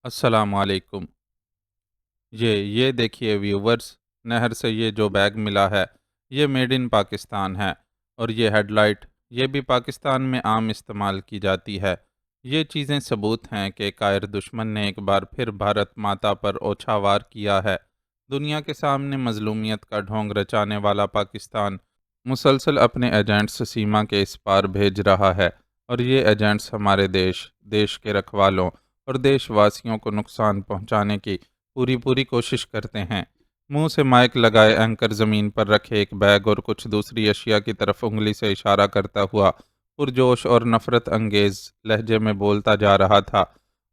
السلام علیکم۔ یہ دیکھیے ویورز، نہر سے یہ جو بیگ ملا ہے یہ میڈ ان پاکستان ہے، اور یہ ہیڈ لائٹ یہ بھی پاکستان میں عام استعمال کی جاتی ہے۔ یہ چیزیں ثبوت ہیں کہ قاہر دشمن نے ایک بار پھر بھارت ماتا پر اوچھا وار کیا ہے۔ دنیا کے سامنے مظلومیت کا ڈھونگ رچانے والا پاکستان مسلسل اپنے ایجنٹس سیما کے اس پار بھیج رہا ہے، اور یہ ایجنٹس ہمارے دیش کے رکھوالوں اور دیش واسیوں کو نقصان پہنچانے کی پوری کوشش کرتے ہیں۔ منہ سے مائک لگائے اینکر زمین پر رکھے ایک بیگ اور کچھ دوسری اشیاء کی طرف انگلی سے اشارہ کرتا ہوا پرجوش اور نفرت انگیز لہجے میں بولتا جا رہا تھا،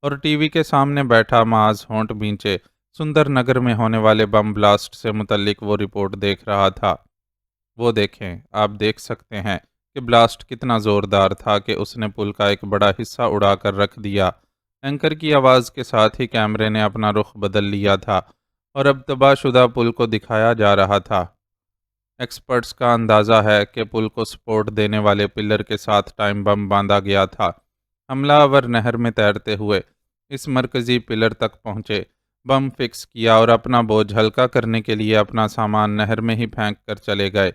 اور ٹی وی کے سامنے بیٹھا معاذ ہونٹ بھینچے سندر نگر میں ہونے والے بم بلاسٹ سے متعلق وہ رپورٹ دیکھ رہا تھا۔ وہ دیکھیں، آپ دیکھ سکتے ہیں کہ بلاسٹ کتنا زوردار تھا کہ اس نے پل کا ایک بڑا حصہ اڑا کر رکھ دیا۔ اینکر کی آواز کے ساتھ ہی کیمرے نے اپنا رخ بدل لیا تھا، اور اب تباہ شدہ پل کو دکھایا جا رہا تھا۔ ایکسپرٹس کا اندازہ ہے کہ پل کو سپورٹ دینے والے پلر کے ساتھ ٹائم بم باندھا گیا تھا۔ حملہ آور نہر میں تیرتے ہوئے اس مرکزی پلر تک پہنچے، بم فکس کیا اور اپنا بوجھ ہلکا کرنے کے لیے اپنا سامان نہر میں ہی پھینک کر چلے گئے۔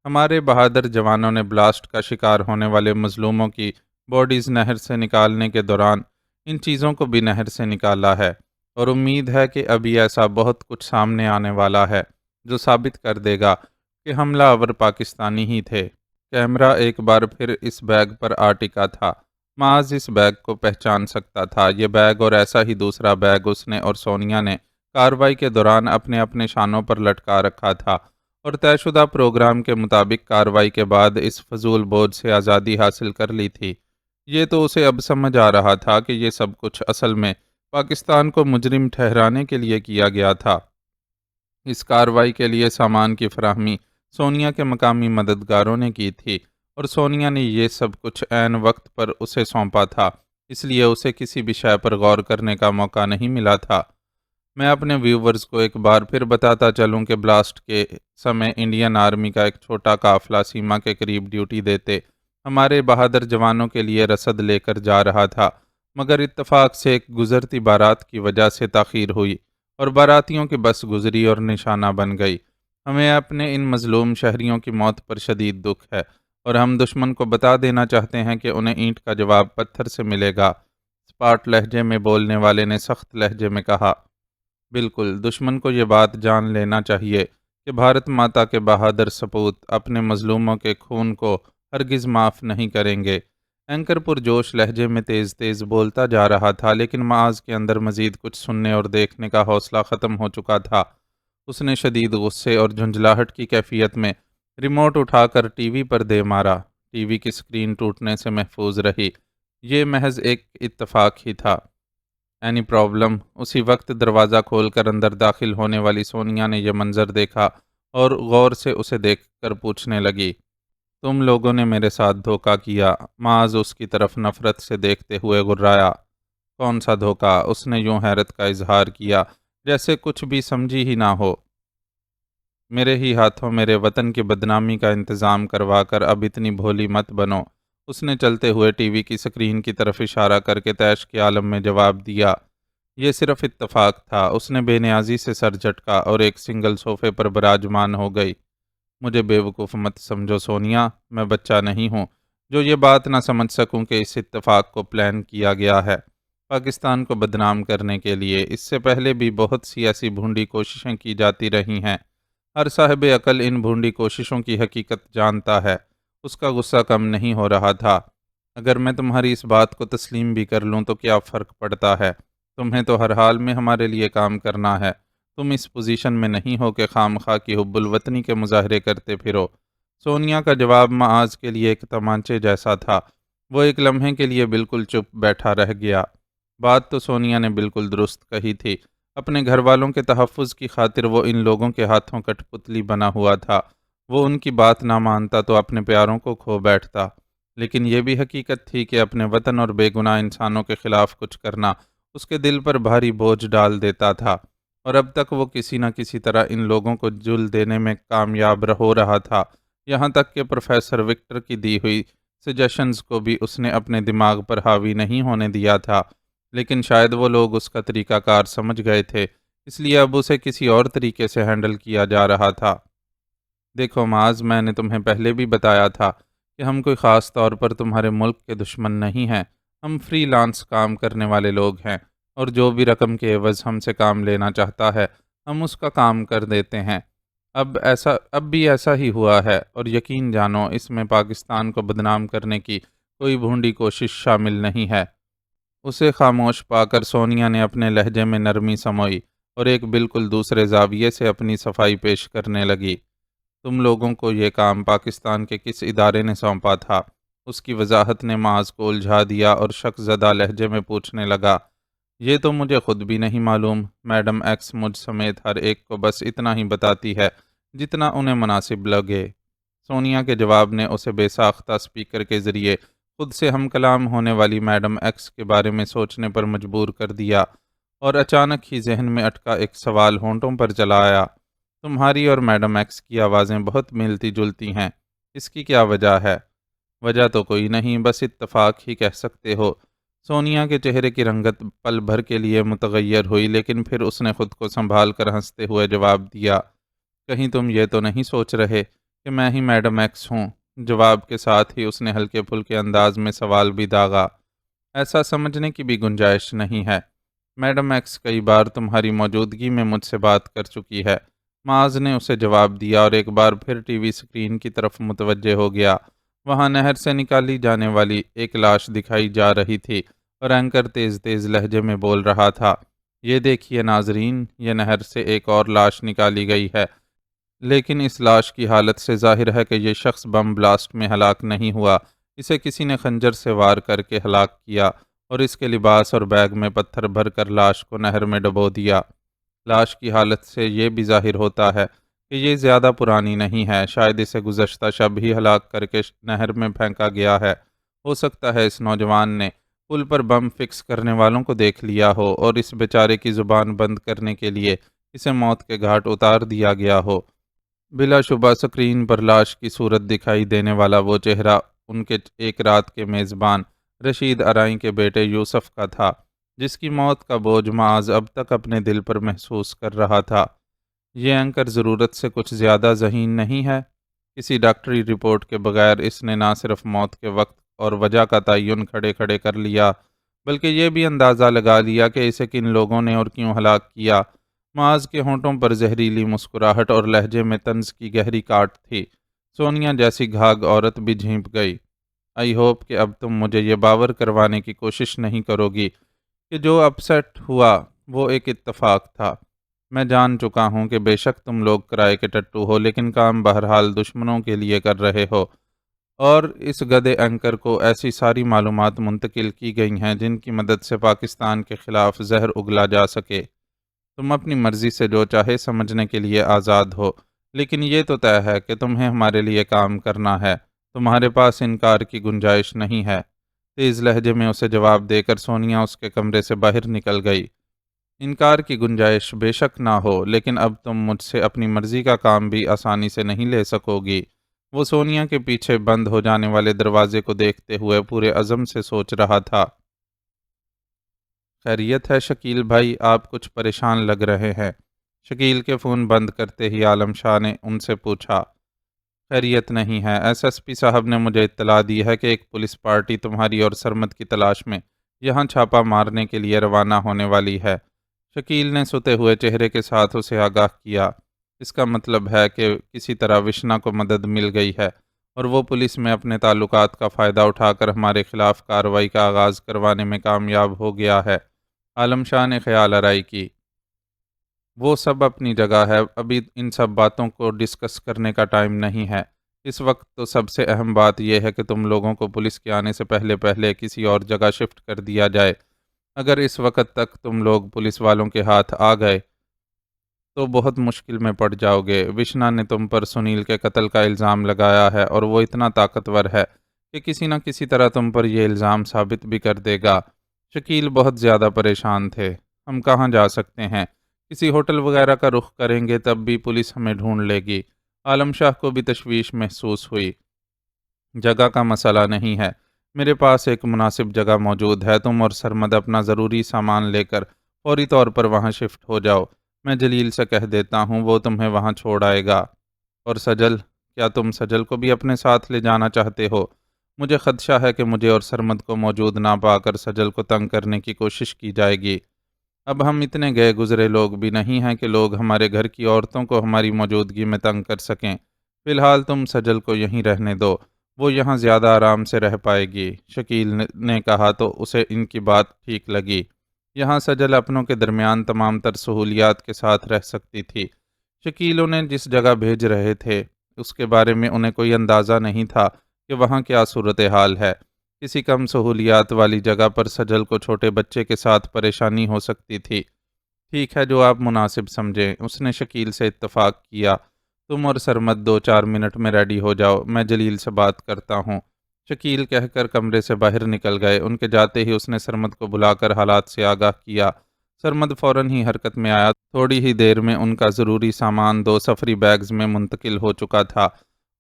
ہمارے بہادر جوانوں نے بلاسٹ کا شکار ہونے والے مظلوموں کی باڈیز نہر سے نکالنے کے دوران ان چیزوں کو بھی نہر سے نکالا ہے، اور امید ہے کہ ابھی ایسا بہت کچھ سامنے آنے والا ہے جو ثابت کر دے گا کہ حملہ آور پاکستانی ہی تھے۔ کیمرہ ایک بار پھر اس بیگ پر آ ٹکا تھا۔ معاذ اس بیگ کو پہچان سکتا تھا۔ یہ بیگ اور ایسا ہی دوسرا بیگ اس نے اور سونیا نے کارروائی کے دوران اپنے اپنے شانوں پر لٹکا رکھا تھا، اور طے شدہ پروگرام کے مطابق کارروائی کے بعد اس فضول بوجھ سے آزادی حاصل کر لی تھی۔ یہ تو اسے اب سمجھ آ رہا تھا کہ یہ سب کچھ اصل میں پاکستان کو مجرم ٹھہرانے کے لیے کیا گیا تھا۔ اس کارروائی کے لیے سامان کی فراہمی سونیا کے مقامی مددگاروں نے کی تھی، اور سونیا نے یہ سب کچھ عین وقت پر اسے سونپا تھا، اس لیے اسے کسی بھی شے پر غور کرنے کا موقع نہیں ملا تھا۔ میں اپنے ویورز کو ایک بار پھر بتاتا چلوں کہ بلاسٹ کے سمے انڈین آرمی کا ایک چھوٹا قافلہ سیما کے قریب ڈیوٹی دیتے ہمارے بہادر جوانوں کے لیے رسد لے کر جا رہا تھا، مگر اتفاق سے ایک گزرتی بارات کی وجہ سے تاخیر ہوئی، اور باراتیوں کی بس گزری اور نشانہ بن گئی۔ ہمیں اپنے ان مظلوم شہریوں کی موت پر شدید دکھ ہے، اور ہم دشمن کو بتا دینا چاہتے ہیں کہ انہیں اینٹ کا جواب پتھر سے ملے گا۔ سپاٹ لہجے میں بولنے والے نے سخت لہجے میں کہا۔ بالکل، دشمن کو یہ بات جان لینا چاہیے کہ بھارت ماتا کے بہادر سپوت اپنے مظلوموں کے خون کو ہرگز معاف نہیں کریں گے۔ اینکر پرجوش لہجے میں تیز تیز بولتا جا رہا تھا، لیکن معاذ کے اندر مزید کچھ سننے اور دیکھنے کا حوصلہ ختم ہو چکا تھا۔ اس نے شدید غصے اور جھنجھلاہٹ کی کیفیت میں ریموٹ اٹھا کر ٹی وی پر دے مارا۔ ٹی وی کی سکرین ٹوٹنے سے محفوظ رہی۔ یہ محض ایک اتفاق ہی تھا۔ Any problem? اسی وقت دروازہ کھول کر اندر داخل ہونے والی سونیا نے یہ منظر دیکھا اور غور سے اسے دیکھ کر پوچھنے لگی، تم لوگوں نے میرے ساتھ دھوکہ کیا؟ معاذ اس کی طرف نفرت سے دیکھتے ہوئے گررایا۔ کون سا دھوکہ؟ اس نے یوں حیرت کا اظہار کیا جیسے کچھ بھی سمجھی ہی نہ ہو۔ میرے ہی ہاتھوں میرے وطن کی بدنامی کا انتظام کروا کر اب اتنی بھولی مت بنو۔ اس نے چلتے ہوئے ٹی وی کی سکرین کی طرف اشارہ کر کے طیش کے عالم میں جواب دیا، یہ صرف اتفاق تھا۔ اس نے بے نیازی سے سر جھٹکا اور ایک سنگل صوفے پر براجمان ہو گئی۔ مجھے بیوقوف مت سمجھو سونیا، میں بچہ نہیں ہوں جو یہ بات نہ سمجھ سکوں کہ اس اتفاق کو پلان کیا گیا ہے پاکستان کو بدنام کرنے کے لیے۔ اس سے پہلے بھی بہت سی ایسی بھونڈی کوششیں کی جاتی رہی ہیں۔ ہر صاحب عقل ان بھونڈی کوششوں کی حقیقت جانتا ہے۔ اس کا غصہ کم نہیں ہو رہا تھا۔ اگر میں تمہاری اس بات کو تسلیم بھی کر لوں تو کیا فرق پڑتا ہے؟ تمہیں تو ہر حال میں ہمارے لیے کام کرنا ہے۔ تم اس پوزیشن میں نہیں ہو کہ خام خواہ کی حب الوطنی کے مظاہرے کرتے پھرو۔ سونیا کا جواب معاذ کے لیے ایک تمانچے جیسا تھا۔ وہ ایک لمحے کے لیے بالکل چپ بیٹھا رہ گیا۔ بات تو سونیا نے بالکل درست کہی تھی۔ اپنے گھر والوں کے تحفظ کی خاطر وہ ان لوگوں کے ہاتھوں کٹ پتلی بنا ہوا تھا۔ وہ ان کی بات نہ مانتا تو اپنے پیاروں کو کھو بیٹھتا، لیکن یہ بھی حقیقت تھی کہ اپنے وطن اور بے گناہ انسانوں کے خلاف کچھ کرنا اس کے دل پر بھاری بوجھ ڈال دیتا تھا، اور اب تک وہ کسی نہ کسی طرح ان لوگوں کو جل دینے میں کامیاب ہو رہا تھا، یہاں تک کہ پروفیسر وکٹر کی دی ہوئی سجیشنز کو بھی اس نے اپنے دماغ پر حاوی نہیں ہونے دیا تھا۔ لیکن شاید وہ لوگ اس کا طریقہ کار سمجھ گئے تھے، اس لیے اب اسے کسی اور طریقے سے ہینڈل کیا جا رہا تھا۔ دیکھو معاذ، میں نے تمہیں پہلے بھی بتایا تھا کہ ہم کوئی خاص طور پر تمہارے ملک کے دشمن نہیں ہیں۔ ہم فری لانس کام کرنے والے لوگ ہیں، اور جو بھی رقم کے عوض ہم سے کام لینا چاہتا ہے ہم اس کا کام کر دیتے ہیں۔ اب بھی ایسا ہی ہوا ہے، اور یقین جانو اس میں پاکستان کو بدنام کرنے کی کوئی بھونڈی کوشش شامل نہیں ہے۔ اسے خاموش پا کر سونیا نے اپنے لہجے میں نرمی سموئی اور ایک بالکل دوسرے زاویے سے اپنی صفائی پیش کرنے لگی۔ تم لوگوں کو یہ کام پاکستان کے کس ادارے نے سونپا تھا؟ اس کی وضاحت نے معاذ کو الجھا دیا اور شک زدہ لہجے میں پوچھنے لگا، یہ تو مجھے خود بھی نہیں معلوم۔ میڈم ایکس مجھ سمیت ہر ایک کو بس اتنا ہی بتاتی ہے جتنا انہیں مناسب لگے۔ سونیا کے جواب نے اسے بے ساختہ سپیکر کے ذریعے خود سے ہم کلام ہونے والی میڈم ایکس کے بارے میں سوچنے پر مجبور کر دیا، اور اچانک ہی ذہن میں اٹکا ایک سوال ہونٹوں پر چلا آیا۔ تمہاری اور میڈم ایکس کی آوازیں بہت ملتی جلتی ہیں، اس کی کیا وجہ ہے؟ وجہ تو کوئی نہیں، بس اتفاق ہی کہہ سکتے ہو۔ سونیا کے چہرے کی رنگت پل بھر کے لیے متغیر ہوئی، لیکن پھر اس نے خود کو سنبھال کر ہنستے ہوئے جواب دیا، کہیں تم یہ تو نہیں سوچ رہے کہ میں ہی میڈم ایکس ہوں؟ جواب کے ساتھ ہی اس نے ہلکے پھلکے انداز میں سوال بھی داغا، ایسا سمجھنے کی بھی گنجائش نہیں ہے۔ میڈم ایکس کئی بار تمہاری موجودگی میں مجھ سے بات کر چکی ہے، معاذ نے اسے جواب دیا، اور ایک بار پھر ٹی وی اسکرین کی طرف متوجہ ہو گیا۔ وہاں نہر سے نکالی جانے والی ایک لاش دکھائی جا رہی تھی، اور اینکر تیز تیز لہجے میں بول رہا تھا، یہ دیکھیے ناظرین، یہ نہر سے ایک اور لاش نکالی گئی ہے، لیکن اس لاش کی حالت سے ظاہر ہے کہ یہ شخص بم بلاسٹ میں ہلاک نہیں ہوا، اسے کسی نے خنجر سے وار کر کے ہلاک کیا، اور اس کے لباس اور بیگ میں پتھر بھر کر لاش کو نہر میں ڈبو دیا۔ لاش کی حالت سے یہ بھی ظاہر ہوتا ہے کہ یہ زیادہ پرانی نہیں ہے، شاید اسے گزشتہ شب ہی ہلاک کر کے نہر میں پھینکا گیا ہے۔ ہو سکتا ہے اس نوجوان نے پل پر بم فکس کرنے والوں کو دیکھ لیا ہو، اور اس بیچارے کی زبان بند کرنے کے لیے اسے موت کے گھاٹ اتار دیا گیا ہو۔ بلا شبہ سکرین پر لاش کی صورت دکھائی دینے والا وہ چہرہ ان کے ایک رات کے میزبان رشید ارائیں کے بیٹے یوسف کا تھا، جس کی موت کا بوجھ معاذ اب تک اپنے دل پر محسوس کر رہا تھا۔ یہ اینکر ضرورت سے کچھ زیادہ ذہین نہیں ہے؟ کسی ڈاکٹری رپورٹ کے بغیر اس نے نہ صرف موت کے وقت اور وجہ کا تعین کھڑے کھڑے کر لیا، بلکہ یہ بھی اندازہ لگا لیا کہ اسے کن لوگوں نے اور کیوں ہلاک کیا۔ معاذ کے ہونٹوں پر زہریلی مسکراہٹ اور لہجے میں طنز کی گہری کاٹ تھی۔ سونیا جیسی گھاگ عورت بھی جھینپ گئی۔ آئی ہوپ کہ اب تم مجھے یہ باور کروانے کی کوشش نہیں کرو گی کہ جو اپسیٹ ہوا وہ ایک اتفاق تھا۔ میں جان چکا ہوں کہ بے شک تم لوگ کرائے کے ٹٹو ہو، لیکن کام بہرحال دشمنوں کے لیے کر رہے ہو، اور اس گدھے اینکر کو ایسی ساری معلومات منتقل کی گئی ہیں جن کی مدد سے پاکستان کے خلاف زہر اگلا جا سکے۔ تم اپنی مرضی سے جو چاہے سمجھنے کے لیے آزاد ہو، لیکن یہ تو طے ہے کہ تمہیں ہمارے لیے کام کرنا ہے، تمہارے پاس انکار کی گنجائش نہیں ہے۔ تیز لہجے میں اسے جواب دے کر سونیا اس کے کمرے سے باہر نکل گئی۔ انکار کی گنجائش بے شک نہ ہو، لیکن اب تم مجھ سے اپنی مرضی کا کام بھی آسانی سے نہیں لے سکو گی۔ وہ سونیا کے پیچھے بند ہو جانے والے دروازے کو دیکھتے ہوئے پورے عزم سے سوچ رہا تھا۔ خیریت ہے شکیل بھائی، آپ کچھ پریشان لگ رہے ہیں؟ شکیل کے فون بند کرتے ہی عالم شاہ نے ان سے پوچھا۔ خیریت نہیں ہے، ایس ایس پی صاحب نے مجھے اطلاع دی ہے کہ ایک پولیس پارٹی تمہاری اور سرمد کی تلاش میں یہاں چھاپا مارنے کے لیے روانہ ہونے والی ہے۔ شکیل نے ستے ہوئے چہرے کے ساتھ اسے آگاہ کیا۔ اس کا مطلب ہے کہ کسی طرح وشنا کو مدد مل گئی ہے، اور وہ پولیس میں اپنے تعلقات کا فائدہ اٹھا کر ہمارے خلاف کارروائی کا آغاز کروانے میں کامیاب ہو گیا ہے۔ عالم شاہ نے خیال آرائی کی۔ وہ سب اپنی جگہ ہے، ابھی ان سب باتوں کو ڈسکس کرنے کا ٹائم نہیں ہے۔ اس وقت تو سب سے اہم بات یہ ہے کہ تم لوگوں کو پولیس کے آنے سے پہلے پہلے کسی اور جگہ شفٹ کر دیا جائے۔ اگر اس وقت تک تم لوگ پولیس والوں کے ہاتھ آ گئے تو بہت مشکل میں پڑ جاؤ گے۔ وشنا نے تم پر سنیل کے قتل کا الزام لگایا ہے، اور وہ اتنا طاقتور ہے کہ کسی نہ کسی طرح تم پر یہ الزام ثابت بھی کر دے گا۔ شکیل بہت زیادہ پریشان تھے۔ ہم کہاں جا سکتے ہیں؟ کسی ہوٹل وغیرہ کا رخ کریں گے تب بھی پولیس ہمیں ڈھونڈ لے گی۔ عالم شاہ کو بھی تشویش محسوس ہوئی۔ جگہ کا مسئلہ نہیں ہے، میرے پاس ایک مناسب جگہ موجود ہے، تم اور سرمد اپنا ضروری سامان لے کر فوری طور پر وہاں شفٹ ہو جاؤ۔ میں جلیل سے کہہ دیتا ہوں، وہ تمہیں وہاں چھوڑ آئے گا۔ اور سجل، کیا تم سجل کو بھی اپنے ساتھ لے جانا چاہتے ہو؟ مجھے خدشہ ہے کہ مجھے اور سرمد کو موجود نہ پا کر سجل کو تنگ کرنے کی کوشش کی جائے گی۔ اب ہم اتنے گئے گزرے لوگ بھی نہیں ہیں کہ لوگ ہمارے گھر کی عورتوں کو ہماری موجودگی میں تنگ کر سکیں۔ فی الحال تم سجل کو یہیں رہنے دو، وہ یہاں زیادہ آرام سے رہ پائے گی۔ شکیل نے کہا تو اسے ان کی بات ٹھیک لگی۔ یہاں سجل اپنوں کے درمیان تمام تر سہولیات کے ساتھ رہ سکتی تھی۔ شکیل انہیں جس جگہ بھیج رہے تھے اس کے بارے میں انہیں کوئی اندازہ نہیں تھا کہ وہاں کیا صورتحال ہے۔ کسی کم سہولیات والی جگہ پر سجل کو چھوٹے بچے کے ساتھ پریشانی ہو سکتی تھی۔ ٹھیک ہے، جو آپ مناسب سمجھیں، اس نے شکیل سے اتفاق کیا۔ تم اور سرمد 2-4 منٹ میں ریڈی ہو جاؤ، میں جلیل سے بات کرتا ہوں۔ شکیل کہہ کر کمرے سے باہر نکل گئے۔ ان کے جاتے ہی اس نے سرمد کو بلا کر حالات سے آگاہ کیا۔ سرمد فوراً ہی حرکت میں آیا۔ تھوڑی ہی دیر میں ان کا ضروری سامان 2 سفری بیگز میں منتقل ہو چکا تھا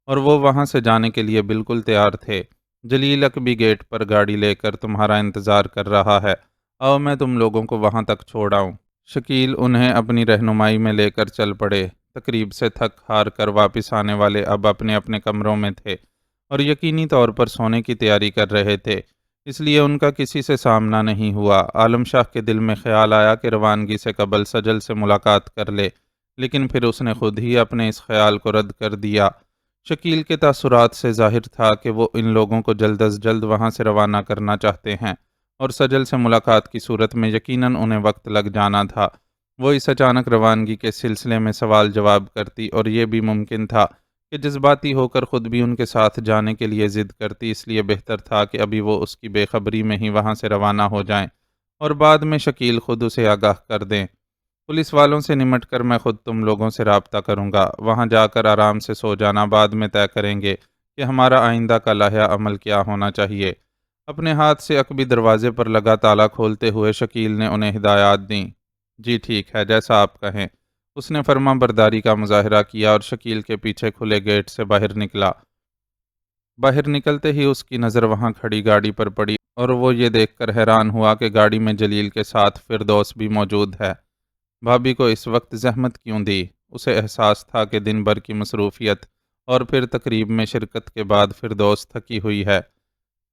اور وہ وہاں سے جانے کے لیے بالکل تیار تھے۔ جلیل بھی گیٹ پر گاڑی لے کر تمہارا انتظار کر رہا ہے، آؤ میں تم لوگوں کو وہاں تک چھوڑ آؤں۔ شکیل انہیں اپنی رہنمائی میں لے کر چل پڑے۔ تقریب سے تھک ہار کر واپس آنے والے اب اپنے اپنے کمروں میں تھے اور یقینی طور پر سونے کی تیاری کر رہے تھے، اس لیے ان کا کسی سے سامنا نہیں ہوا۔ عالم شاہ کے دل میں خیال آیا کہ روانگی سے قبل سجل سے ملاقات کر لے، لیکن پھر اس نے خود ہی اپنے اس خیال کو رد کر دیا۔ شکیل کے تاثرات سے ظاہر تھا کہ وہ ان لوگوں کو جلد از جلد وہاں سے روانہ کرنا چاہتے ہیں، اور سجل سے ملاقات کی صورت میں یقیناً انہیں وقت لگ جانا تھا۔ وہ اس اچانک روانگی کے سلسلے میں سوال جواب کرتی اور یہ بھی ممکن تھا کہ جذباتی ہو کر خود بھی ان کے ساتھ جانے کے لیے ضد کرتی، اس لیے بہتر تھا کہ ابھی وہ اس کی بے خبری میں ہی وہاں سے روانہ ہو جائیں اور بعد میں شکیل خود اسے آگاہ کر دیں۔ پولیس والوں سے نمٹ کر میں خود تم لوگوں سے رابطہ کروں گا، وہاں جا کر آرام سے سو جانا، بعد میں طے کریں گے کہ ہمارا آئندہ کا لائحہ عمل کیا ہونا چاہیے۔ اپنے ہاتھ سے عقبی دروازے پر لگا تالا کھولتے ہوئے شکیل نے انہیں ہدایات دیں۔ جی ٹھیک ہے، جیسا آپ کہیں۔ اس نے فرما برداری کا مظاہرہ کیا اور شکیل کے پیچھے کھلے گیٹ سے باہر نکلا۔ باہر نکلتے ہی اس کی نظر وہاں کھڑی گاڑی پر پڑی اور وہ یہ دیکھ کر حیران ہوا کہ گاڑی میں جلیل کے ساتھ فردوس بھی موجود ہے۔ بھابھی کو اس وقت زحمت کیوں دی؟ اسے احساس تھا کہ دن بھر کی مصروفیت اور پھر تقریب میں شرکت کے بعد فردوس تھکی ہوئی ہے۔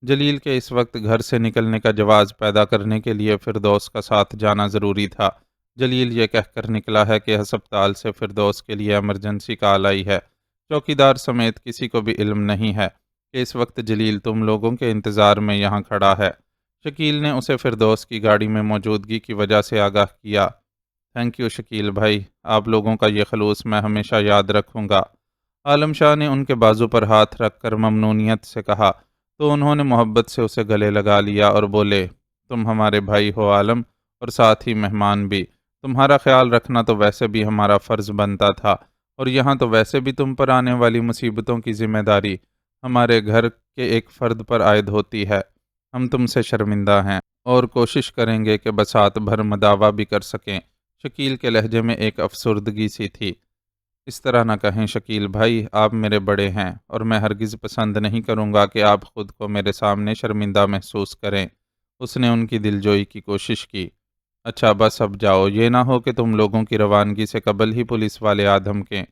جلیل کے اس وقت گھر سے نکلنے کا جواز پیدا کرنے کے لیے فردوس کا ساتھ جانا ضروری تھا۔ جلیل یہ کہہ کر نکلا ہے کہ ہسپتال سے فردوس کے لیے ایمرجنسی کال آئی ہے۔ چوکیدار سمیت کسی کو بھی علم نہیں ہے کہ اس وقت جلیل تم لوگوں کے انتظار میں یہاں کھڑا ہے۔ شکیل نے اسے فردوس کی گاڑی میں موجودگی کی وجہ سے آگاہ کیا۔ تھینک یو شکیل بھائی، آپ لوگوں کا یہ خلوص میں ہمیشہ یاد رکھوں گا۔ عالم شاہ نے ان کے بازو پر ہاتھ رکھ کر ممنونیت سے کہا تو انہوں نے محبت سے اسے گلے لگا لیا اور بولے، تم ہمارے بھائی ہو عالم، اور ساتھ ہی مہمان بھی۔ تمہارا خیال رکھنا تو ویسے بھی ہمارا فرض بنتا تھا، اور یہاں تو ویسے بھی تم پر آنے والی مصیبتوں کی ذمہ داری ہمارے گھر کے ایک فرد پر عائد ہوتی ہے۔ ہم تم سے شرمندہ ہیں اور کوشش کریں گے کہ بساط بھر مداوع بھی کر سکیں۔ شکیل کے لہجے میں ایک افسردگی سی تھی۔ اس طرح نہ کہیں شکیل بھائی، آپ میرے بڑے ہیں اور میں ہرگز پسند نہیں کروں گا کہ آپ خود کو میرے سامنے شرمندہ محسوس کریں۔ اس نے ان کی دلجوئی کی کوشش کی۔ اچھا بس اب جاؤ، یہ نہ ہو کہ تم لوگوں کی روانگی سے قبل ہی پولیس والے آ دھمکیں۔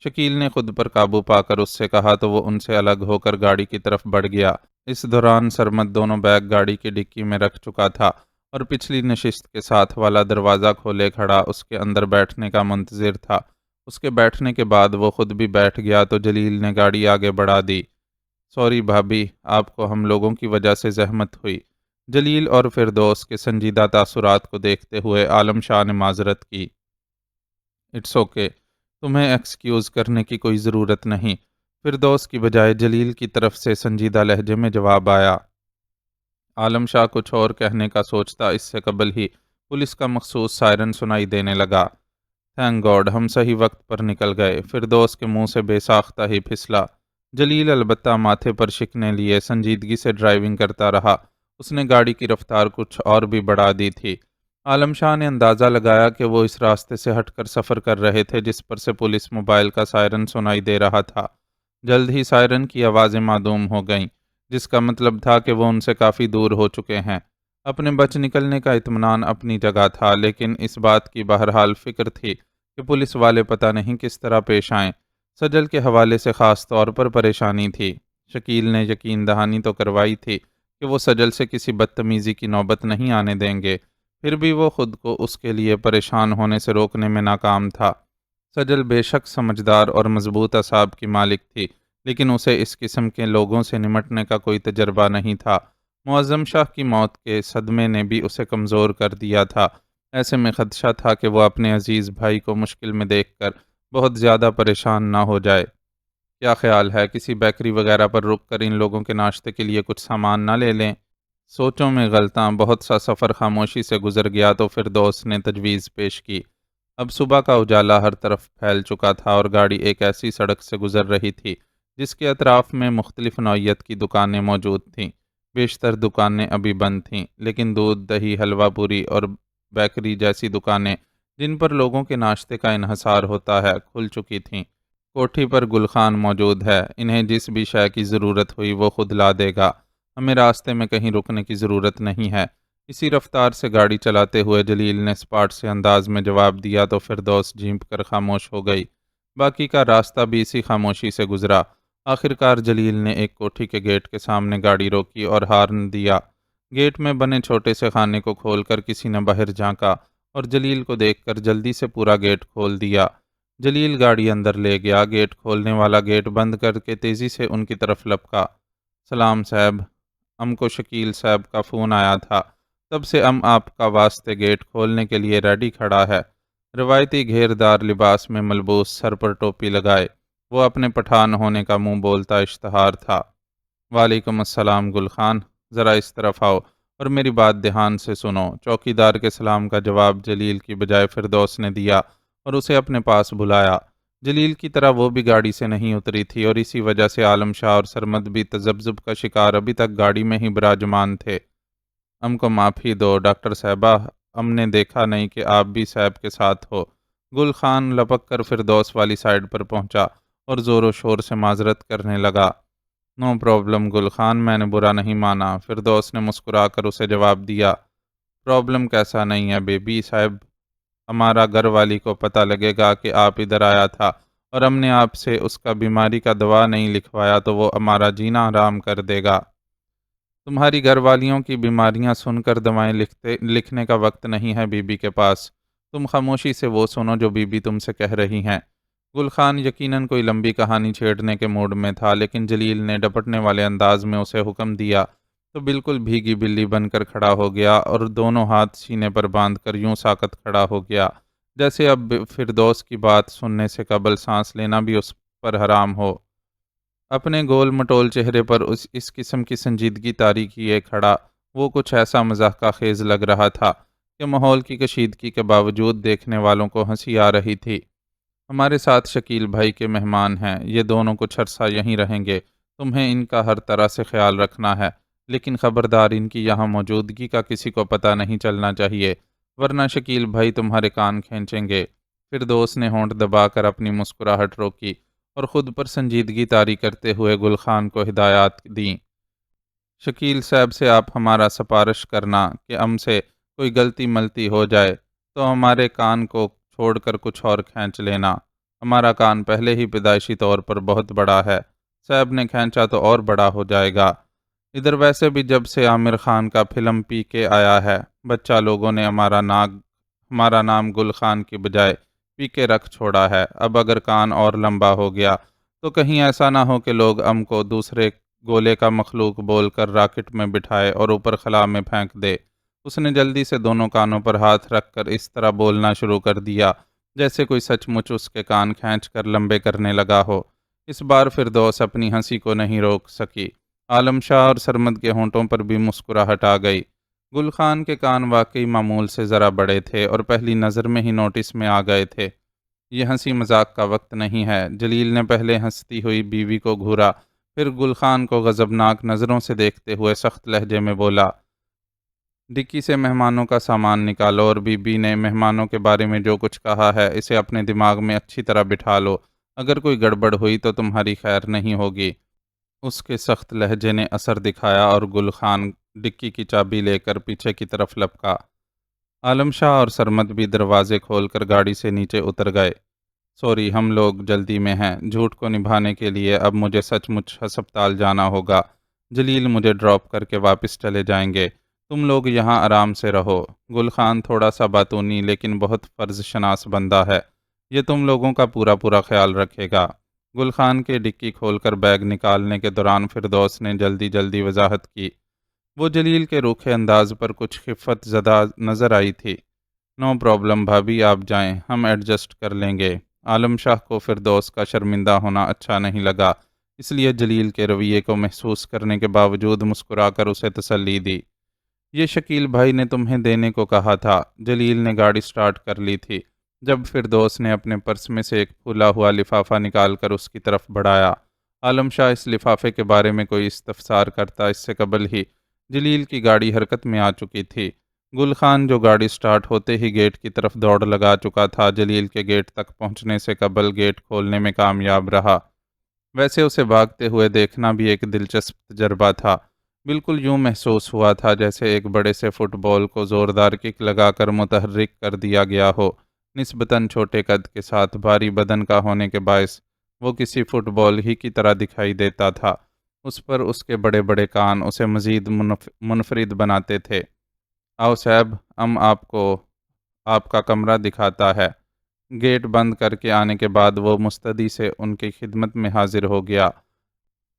شکیل نے خود پر قابو پا کر اس سے کہا تو وہ ان سے الگ ہو کر گاڑی کی طرف بڑھ گیا۔ اس دوران سرمد دونوں بیگ گاڑی کی ڈکی میں رکھ چکا تھا اور پچھلی نشست کے ساتھ والا دروازہ کھولے کھڑا اس کے اندر بیٹھنے کا منتظر تھا۔ اس کے بیٹھنے کے بعد وہ خود بھی بیٹھ گیا تو جلیل نے گاڑی آگے بڑھا دی۔ سوری بھابھی، آپ کو ہم لوگوں کی وجہ سے زحمت ہوئی۔ جلیل اور فردوس کے سنجیدہ تاثرات کو دیکھتے ہوئے عالم شاہ نے معذرت کی۔ اٹس اوکے، تمہیں ایکسکیوز کرنے کی کوئی ضرورت نہیں، فردوس کی بجائے جلیل کی طرف سے سنجیدہ لہجے میں جواب آیا۔ عالم شاہ کچھ اور کہنے کا سوچتا اس سے قبل ہی پولیس کا مخصوص سائرن سنائی دینے لگا۔ تھینک گاڈ، ہم صحیح وقت پر نکل گئے۔ فردوس کے منہ سے بے ساختہ ہی پھسلا۔ جلیل البتہ ماتھے پر شکنے لیے سنجیدگی سے ڈرائیونگ کرتا رہا۔ اس نے گاڑی کی رفتار کچھ اور بھی بڑھا دی تھی۔ عالم شاہ نے اندازہ لگایا کہ وہ اس راستے سے ہٹ کر سفر کر رہے تھے جس پر سے پولیس موبائل کا سائرن سنائی دے رہا تھا۔ جلد ہی سائرن کی آوازیں معدوم ہو گئیں۔ جس کا مطلب تھا کہ وہ ان سے کافی دور ہو چکے ہیں۔ اپنے بچ نکلنے کا اطمینان اپنی جگہ تھا، لیکن اس بات کی بہرحال فکر تھی کہ پولیس والے پتہ نہیں کس طرح پیش آئیں۔ سجل کے حوالے سے خاص طور پر پریشانی تھی۔ شکیل نے یقین دہانی تو کروائی تھی کہ وہ سجل سے کسی بدتمیزی کی نوبت نہیں آنے دیں گے، پھر بھی وہ خود کو اس کے لیے پریشان ہونے سے روکنے میں ناکام تھا۔ سجل بے شک سمجھدار اور مضبوط اعصاب کی مالک تھی، لیکن اسے اس قسم کے لوگوں سے نمٹنے کا کوئی تجربہ نہیں تھا۔ معظم شاہ کی موت کے صدمے نے بھی اسے کمزور کر دیا تھا۔ ایسے میں خدشہ تھا کہ وہ اپنے عزیز بھائی کو مشکل میں دیکھ کر بہت زیادہ پریشان نہ ہو جائے۔ کیا خیال ہے کسی بیکری وغیرہ پر رک کر ان لوگوں کے ناشتے کے لیے کچھ سامان نہ لے لیں؟ سوچوں میں غلطاں بہت سا سفر خاموشی سے گزر گیا تو فردوس نے تجویز پیش کی۔ اب صبح کا اجالا ہر طرف پھیل چکا تھا اور گاڑی ایک ایسی سڑک سے گزر رہی تھی جس کے اطراف میں مختلف نوعیت کی دکانیں موجود تھیں۔ بیشتر دکانیں ابھی بند تھیں، لیکن دودھ، دہی، حلوہ پوری اور بیکری جیسی دکانیں جن پر لوگوں کے ناشتے کا انحصار ہوتا ہے کھل چکی تھیں۔ کوٹھی پر گل خان موجود ہے، انہیں جس بھی شے کی ضرورت ہوئی وہ خود لا دے گا، ہمیں راستے میں کہیں رکنے کی ضرورت نہیں ہے۔ اسی رفتار سے گاڑی چلاتے ہوئے جلیل نے سپاٹ سے انداز میں جواب دیا تو فردوس جھینپ کر خاموش ہو گئی۔ باقی کا راستہ بھی اسی خاموشی سے گزرا۔ آخرکار جلیل نے ایک کوٹھی کے گیٹ کے سامنے گاڑی روکی اور ہارن دیا۔ گیٹ میں بنے چھوٹے سے خانے کو کھول کر کسی نے باہر جھانکا اور جلیل کو دیکھ کر جلدی سے پورا گیٹ کھول دیا۔ جلیل گاڑی اندر لے گیا۔ گیٹ کھولنے والا گیٹ بند کر کے تیزی سے ان کی طرف لپکا۔ سلام صاحب، ہم کو شکیل صاحب کا فون آیا تھا، تب سے ہم آپ کا واسطے گیٹ کھولنے کے لیے ریڈی کھڑا ہے۔ روایتی گھیردار لباس میں ملبوس، سر پر ٹوپی لگائے، وہ اپنے پٹھان ہونے کا منہ بولتا اشتہار تھا۔ وعلیکم السلام گل خان، ذرا اس طرف آؤ اور میری بات دھیان سے سنو۔ چوکیدار کے سلام کا جواب جلیل کی بجائے فردوس نے دیا اور اسے اپنے پاس بلایا۔ جلیل کی طرح وہ بھی گاڑی سے نہیں اتری تھی اور اسی وجہ سے عالم شاہ اور سرمد بھی تذبذب کا شکار ابھی تک گاڑی میں ہی براجمان تھے۔ ہم کو معافی دو ڈاکٹر صاحبہ، ہم نے دیکھا نہیں کہ آپ بھی صاحب کے ساتھ ہو۔ گل خان لپک کر فردوس والی سائڈ پر پہنچا اور زور و شور سے معذرت کرنے لگا۔ نو پرابلم گل خان، میں نے برا نہیں مانا، فردوس نے مسکرا کر اسے جواب دیا۔ پرابلم کیسا نہیں ہے بیبی صاحب، ہمارا گھر والی کو پتہ لگے گا کہ آپ ادھر آیا تھا اور ہم نے آپ سے اس کا بیماری کا دوا نہیں لکھوایا تو وہ ہمارا جینا حرام کر دے گا۔ تمہاری گھر والیوں کی بیماریاں سن کر دوائیں لکھنے کا وقت نہیں ہے بی بی کے پاس، تم خاموشی سے وہ سنو جو بی بی تم سے کہہ رہی ہیں۔ گل خان یقیناً کوئی لمبی کہانی چھیڑنے کے موڈ میں تھا، لیکن جلیل نے ڈپٹنے والے انداز میں اسے حکم دیا تو بالکل بھیگی بلی بن کر کھڑا ہو گیا اور دونوں ہاتھ سینے پر باندھ کر یوں ساکت کھڑا ہو گیا جیسے اب فردوس کی بات سننے سے قبل سانس لینا بھی اس پر حرام ہو۔ اپنے گول مٹول چہرے پر اس قسم کی سنجیدگی طاری کیے کھڑا وہ کچھ ایسا مضحکہ خیز لگ رہا تھا کہ ماحول کی کشیدگی کے باوجود دیکھنے والوں کو ہنسی آ رہی تھی۔ ہمارے ساتھ شکیل بھائی کے مہمان ہیں، یہ دونوں کچھ عرصہ یہیں رہیں گے، تمہیں ان کا ہر طرح سے خیال رکھنا ہے، لیکن خبردار ان کی یہاں موجودگی کا کسی کو پتہ نہیں چلنا چاہیے، ورنہ شکیل بھائی تمہارے کان کھینچیں گے۔ فردوس نے ہونٹ دبا کر اپنی مسکراہٹ روکی اور خود پر سنجیدگی طاری کرتے ہوئے گل خان کو ہدایات دیں۔ شکیل صاحب سے آپ ہمارا سفارش کرنا کہ ہم سے کوئی غلطی ملتی ہو جائے تو ہمارے کان کو چھوڑ کر کچھ اور کھینچ لینا، ہمارا کان پہلے ہی پیدائشی طور پر بہت بڑا ہے، صاحب نے کھینچا تو اور بڑا ہو جائے گا۔ ادھر ویسے بھی جب سے عامر خان کا فلم پی کے آیا ہے، بچہ لوگوں نے ہمارا نام گل خان کی بجائے پی کے رکھ چھوڑا ہے، اب اگر کان اور لمبا ہو گیا تو کہیں ایسا نہ ہو کہ لوگ ہم کو دوسرے گولے کا مخلوق بول کر راکٹ میں بٹھائے اور اوپر خلا میں پھینک دے۔ اس نے جلدی سے دونوں کانوں پر ہاتھ رکھ کر اس طرح بولنا شروع کر دیا جیسے کوئی سچ مچ اس کے کان کھینچ کر لمبے کرنے لگا ہو۔ اس بار فردوس اپنی ہنسی کو نہیں روک سکی۔ عالم شاہ اور سرمد کے ہونٹوں پر بھی مسکراہٹ آ گئی۔ گل خان کے کان واقعی معمول سے ذرا بڑے تھے اور پہلی نظر میں ہی نوٹس میں آ گئے تھے۔ یہ ہنسی مذاق کا وقت نہیں ہے، جلیل نے پہلے ہنستی ہوئی بیوی کو گھورا، پھر گل خان کو غضبناک نظروں سے دیکھتے ہوئے سخت لہجے میں بولا، ڈکی سے مہمانوں کا سامان نکالو اور بی بی نے مہمانوں کے بارے میں جو کچھ کہا ہے اسے اپنے دماغ میں اچھی طرح بٹھا لو، اگر کوئی گڑبڑ ہوئی تو تمہاری خیر نہیں ہوگی۔ اس کے سخت لہجے نے اثر دکھایا اور گل خان ڈکی کی چابی لے کر پیچھے کی طرف لپکا۔ عالم شاہ اور سرمد بھی دروازے کھول کر گاڑی سے نیچے اتر گئے۔ سوری، ہم لوگ جلدی میں ہیں، جھوٹ کو نبھانے کے لیے اب مجھے سچ مچ ہسپتال جانا ہوگا۔ جلیل مجھے ڈراپ کر کے واپس چلے جائیں گے، تم لوگ یہاں آرام سے رہو۔ گل خان تھوڑا سا باتونی لیکن بہت فرض شناس بندہ ہے، یہ تم لوگوں کا پورا خیال رکھے گا۔ گل خان کے ڈکی کھول کر بیگ نکالنے کے دوران فردوس نے جلدی وضاحت کی۔ وہ جلیل کے روکھے انداز پر کچھ خفت زدہ نظر آئی تھی۔ نو پرابلم بھابی، آپ جائیں، ہم ایڈجسٹ کر لیں گے۔ عالم شاہ کو فردوس کا شرمندہ ہونا اچھا نہیں لگا، اس لیے جلیل کے رویے کو محسوس کرنے کے باوجود مسکرا کر اسے تسلی دی۔ یہ شکیل بھائی نے تمہیں دینے کو کہا تھا۔ جلیل نے گاڑی سٹارٹ کر لی تھی جب فردوس نے اپنے پرس میں سے ایک پھولا ہوا لفافہ نکال کر اس کی طرف بڑھایا۔ عالم شاہ اس لفافے کے بارے میں کوئی استفسار کرتا اس سے قبل ہی جلیل کی گاڑی حرکت میں آ چکی تھی۔ گل خان جو گاڑی سٹارٹ ہوتے ہی گیٹ کی طرف دوڑ لگا چکا تھا، جلیل کے گیٹ تک پہنچنے سے قبل گیٹ کھولنے میں کامیاب رہا۔ ویسے اسے بھاگتے ہوئے دیکھنا بھی ایک دلچسپ تجربہ تھا۔ بالکل یوں محسوس ہوا تھا جیسے ایک بڑے سے فٹ بال کو زوردار کک لگا کر متحرک کر دیا گیا ہو۔ نسبتاً چھوٹے قد کے ساتھ بھاری بدن کا ہونے کے باعث وہ کسی فٹ بال ہی کی طرح دکھائی دیتا تھا۔ اس پر اس کے بڑے کان اسے مزید منفرد بناتے تھے۔ آؤ صاحب، آپ کو آپ کا کمرہ دکھاتا ہے۔ گیٹ بند کر کے آنے کے بعد وہ مستعدی سے ان کی خدمت میں حاضر ہو گیا۔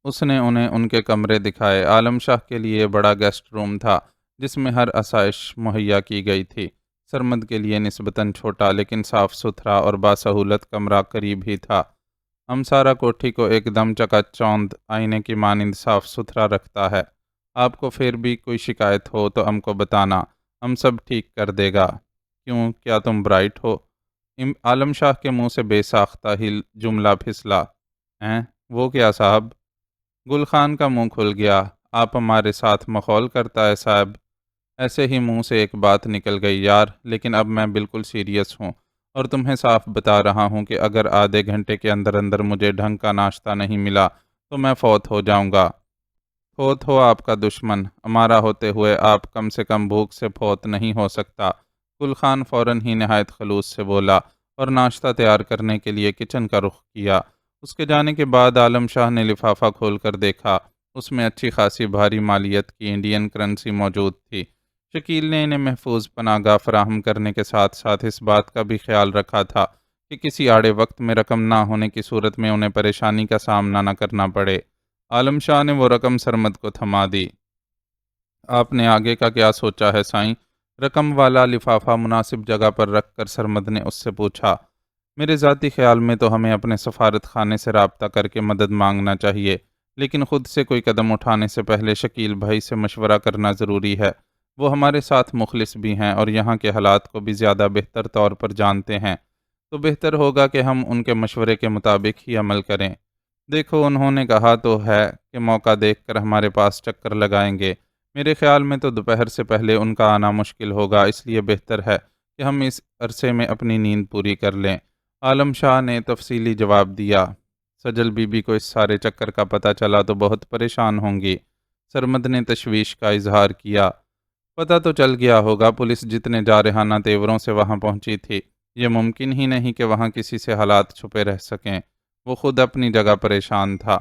اس نے انہیں ان کے کمرے دکھائے۔ عالم شاہ کے لیے بڑا گیسٹ روم تھا جس میں ہر آسائش مہیا کی گئی تھی۔ سرمد کے لیے نسبتاً چھوٹا لیکن صاف ستھرا اور باسہولت کمرہ قریب ہی تھا۔ ہمسارہ کوٹھی کو ایک دم چکا چوندھ آئینے کی مانند صاف ستھرا رکھتا ہے۔ آپ کو پھر بھی کوئی شکایت ہو تو ہم کو بتانا، ہم سب ٹھیک کر دے گا۔ کیوں، کیا تم برائٹ ہو؟ عالم شاہ کے منہ سے بے ساختہ ہی جملہ پھسلا۔ وہ کیا صاحب؟ گل خان کا منہ کھل گیا۔ آپ ہمارے ساتھ مخول کرتا ہے صاحب؟ ایسے ہی منہ سے ایک بات نکل گئی یار، لیکن اب میں بالکل سیریس ہوں اور تمہیں صاف بتا رہا ہوں کہ اگر آدھے گھنٹے کے اندر مجھے ڈھنگ کا ناشتہ نہیں ملا تو میں فوت ہو جاؤں گا۔ فوت ہو آپ کا دشمن، ہمارا ہوتے ہوئے آپ کم سے کم بھوک سے فوت نہیں ہو سکتا۔ گل خان فوراً ہی نہایت خلوص سے بولا اور ناشتہ تیار کرنے کے لیے کچن کا رخ کیا۔ اس کے جانے کے بعد عالم شاہ نے لفافہ کھول کر دیکھا۔ اس میں اچھی خاصی بھاری مالیت کی انڈین کرنسی موجود تھی۔ شکیل نے انہیں محفوظ پناہ گاہ فراہم کرنے کے ساتھ ساتھ اس بات کا بھی خیال رکھا تھا کہ کسی آڑے وقت میں رقم نہ ہونے کی صورت میں انہیں پریشانی کا سامنا نہ کرنا پڑے۔ عالم شاہ نے وہ رقم سرمد کو تھما دی۔ آپ نے آگے کا کیا سوچا ہے سائیں؟ رقم والا لفافہ مناسب جگہ پر رکھ کر سرمد نے اس سے پوچھا۔ میرے ذاتی خیال میں تو ہمیں اپنے سفارت خانے سے رابطہ کر کے مدد مانگنا چاہیے، لیکن خود سے کوئی قدم اٹھانے سے پہلے شکیل بھائی سے مشورہ کرنا ضروری ہے۔ وہ ہمارے ساتھ مخلص بھی ہیں اور یہاں کے حالات کو بھی زیادہ بہتر طور پر جانتے ہیں، تو بہتر ہوگا کہ ہم ان کے مشورے کے مطابق ہی عمل کریں۔ دیکھو، انہوں نے کہا تو ہے کہ موقع دیکھ کر ہمارے پاس چکر لگائیں گے۔ میرے خیال میں تو دوپہر سے پہلے ان کا آنا مشکل ہوگا، اس لیے بہتر ہے کہ ہم اس عرصے میں اپنی نیند پوری کر لیں۔ عالم شاہ نے تفصیلی جواب دیا۔ سجل بی بی کو اس سارے چکر کا پتہ چلا تو بہت پریشان ہوں گی۔ سرمد نے تشویش کا اظہار کیا۔ پتہ تو چل گیا ہوگا، پولیس جتنے جارحانہ تیوروں سے وہاں پہنچی تھی، یہ ممکن ہی نہیں کہ وہاں کسی سے حالات چھپے رہ سکیں۔ وہ خود اپنی جگہ پریشان تھا۔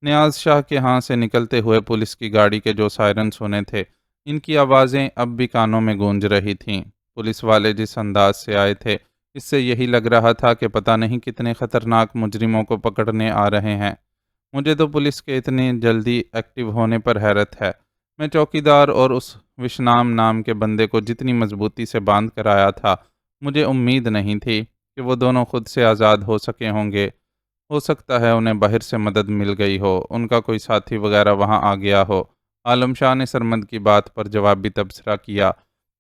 نیاز شاہ کے ہاں سے نکلتے ہوئے پولیس کی گاڑی کے جو سائرن سنے تھے، ان کی آوازیں اب بھی کانوں میں گونج رہی تھیں۔ پولیس والے جس انداز سے آئے تھے، اس سے یہی لگ رہا تھا کہ پتہ نہیں کتنے خطرناک مجرموں کو پکڑنے آ رہے ہیں۔ مجھے تو پولیس کے اتنے جلدی ایکٹیو ہونے پر حیرت ہے۔ میں چوکیدار اور اس وشنام نام کے بندے کو جتنی مضبوطی سے باندھ کر آیا تھا، مجھے امید نہیں تھی کہ وہ دونوں خود سے آزاد ہو سکے ہوں گے۔ ہو سکتا ہے انہیں باہر سے مدد مل گئی ہو، ان کا کوئی ساتھی وغیرہ وہاں آ گیا ہو۔ عالم شاہ نے سرمد کی بات پر جوابی تبصرہ کیا۔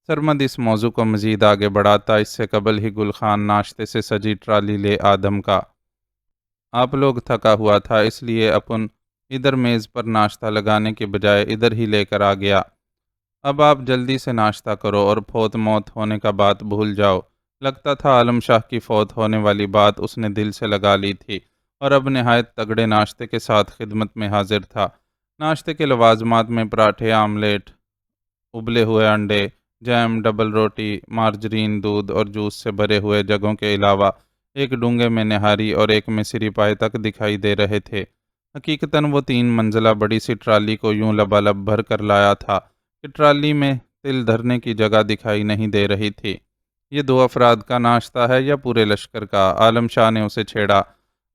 سرمد اس موضوع کو مزید آگے بڑھاتا اس سے قبل ہی گل خان ناشتے سے سجی ٹرالی لے آدم کا۔ آپ لوگ تھکا ہوا تھا، اس لیے اپن ادھر میز پر ناشتہ لگانے کے بجائے ادھر ہی لے کر آ گیا۔ اب آپ جلدی سے ناشتہ کرو اور فوت موت ہونے کا بات بھول جاؤ۔ لگتا تھا عالم شاہ کی فوت ہونے والی بات اس نے دل سے لگا لی تھی اور اب نہایت تگڑے ناشتے کے ساتھ خدمت میں حاضر تھا۔ ناشتے کے لوازمات میں پراٹھے، آملیٹ، ابلے ہوئے انڈے، جیم، ڈبل روٹی، مارجرین، دودھ اور جوس سے بھرے ہوئے جگوں کے علاوہ ایک ڈونگے میں نہاری اور ایک میں سری پائے تک دکھائی دے رہے تھے۔ حقیقتاً وہ 3 منزلہ بڑی سی ٹرالی کو یوں لبالب بھر کر لایا تھا کہ ٹرالی میں تل دھرنے کی جگہ دکھائی نہیں دے رہی تھی۔ یہ 2 افراد کا ناشتہ ہے یا پورے لشکر کا؟ عالم شاہ نے اسے چھیڑا۔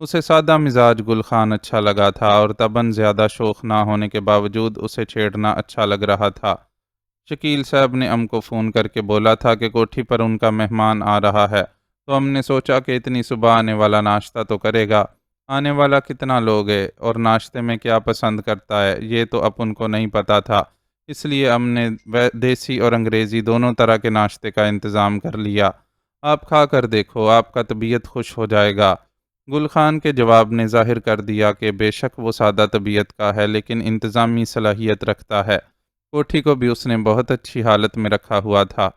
اسے سادہ مزاج گل خان اچھا لگا تھا اور طبعاً زیادہ شوخ نہ ہونے کے باوجود اسے چھیڑنا اچھا لگ رہا تھا۔ شکیل صاحب نے کو فون کر کے بولا تھا کہ کوٹھی پر ان کا مہمان آ رہا ہے، تو ہم نے سوچا کہ اتنی صبح آنے والا ناشتہ تو کرے گا۔ آنے والا کتنا لوگ ہے اور ناشتے میں کیا پسند کرتا ہے یہ تو اپن کو نہیں پتا تھا، اس لیے ہم نے دیسی اور انگریزی دونوں طرح کے ناشتے کا انتظام کر لیا۔ آپ کھا کر دیکھو، آپ کا طبیعت خوش ہو جائے گا۔ گل خان کے جواب نے ظاہر کر دیا کہ بے شک وہ سادہ طبیعت کا ہے لیکن انتظامی صلاحیت رکھتا ہے۔ کوٹھی کو بھی اس نے بہت اچھی حالت میں رکھا ہوا تھا۔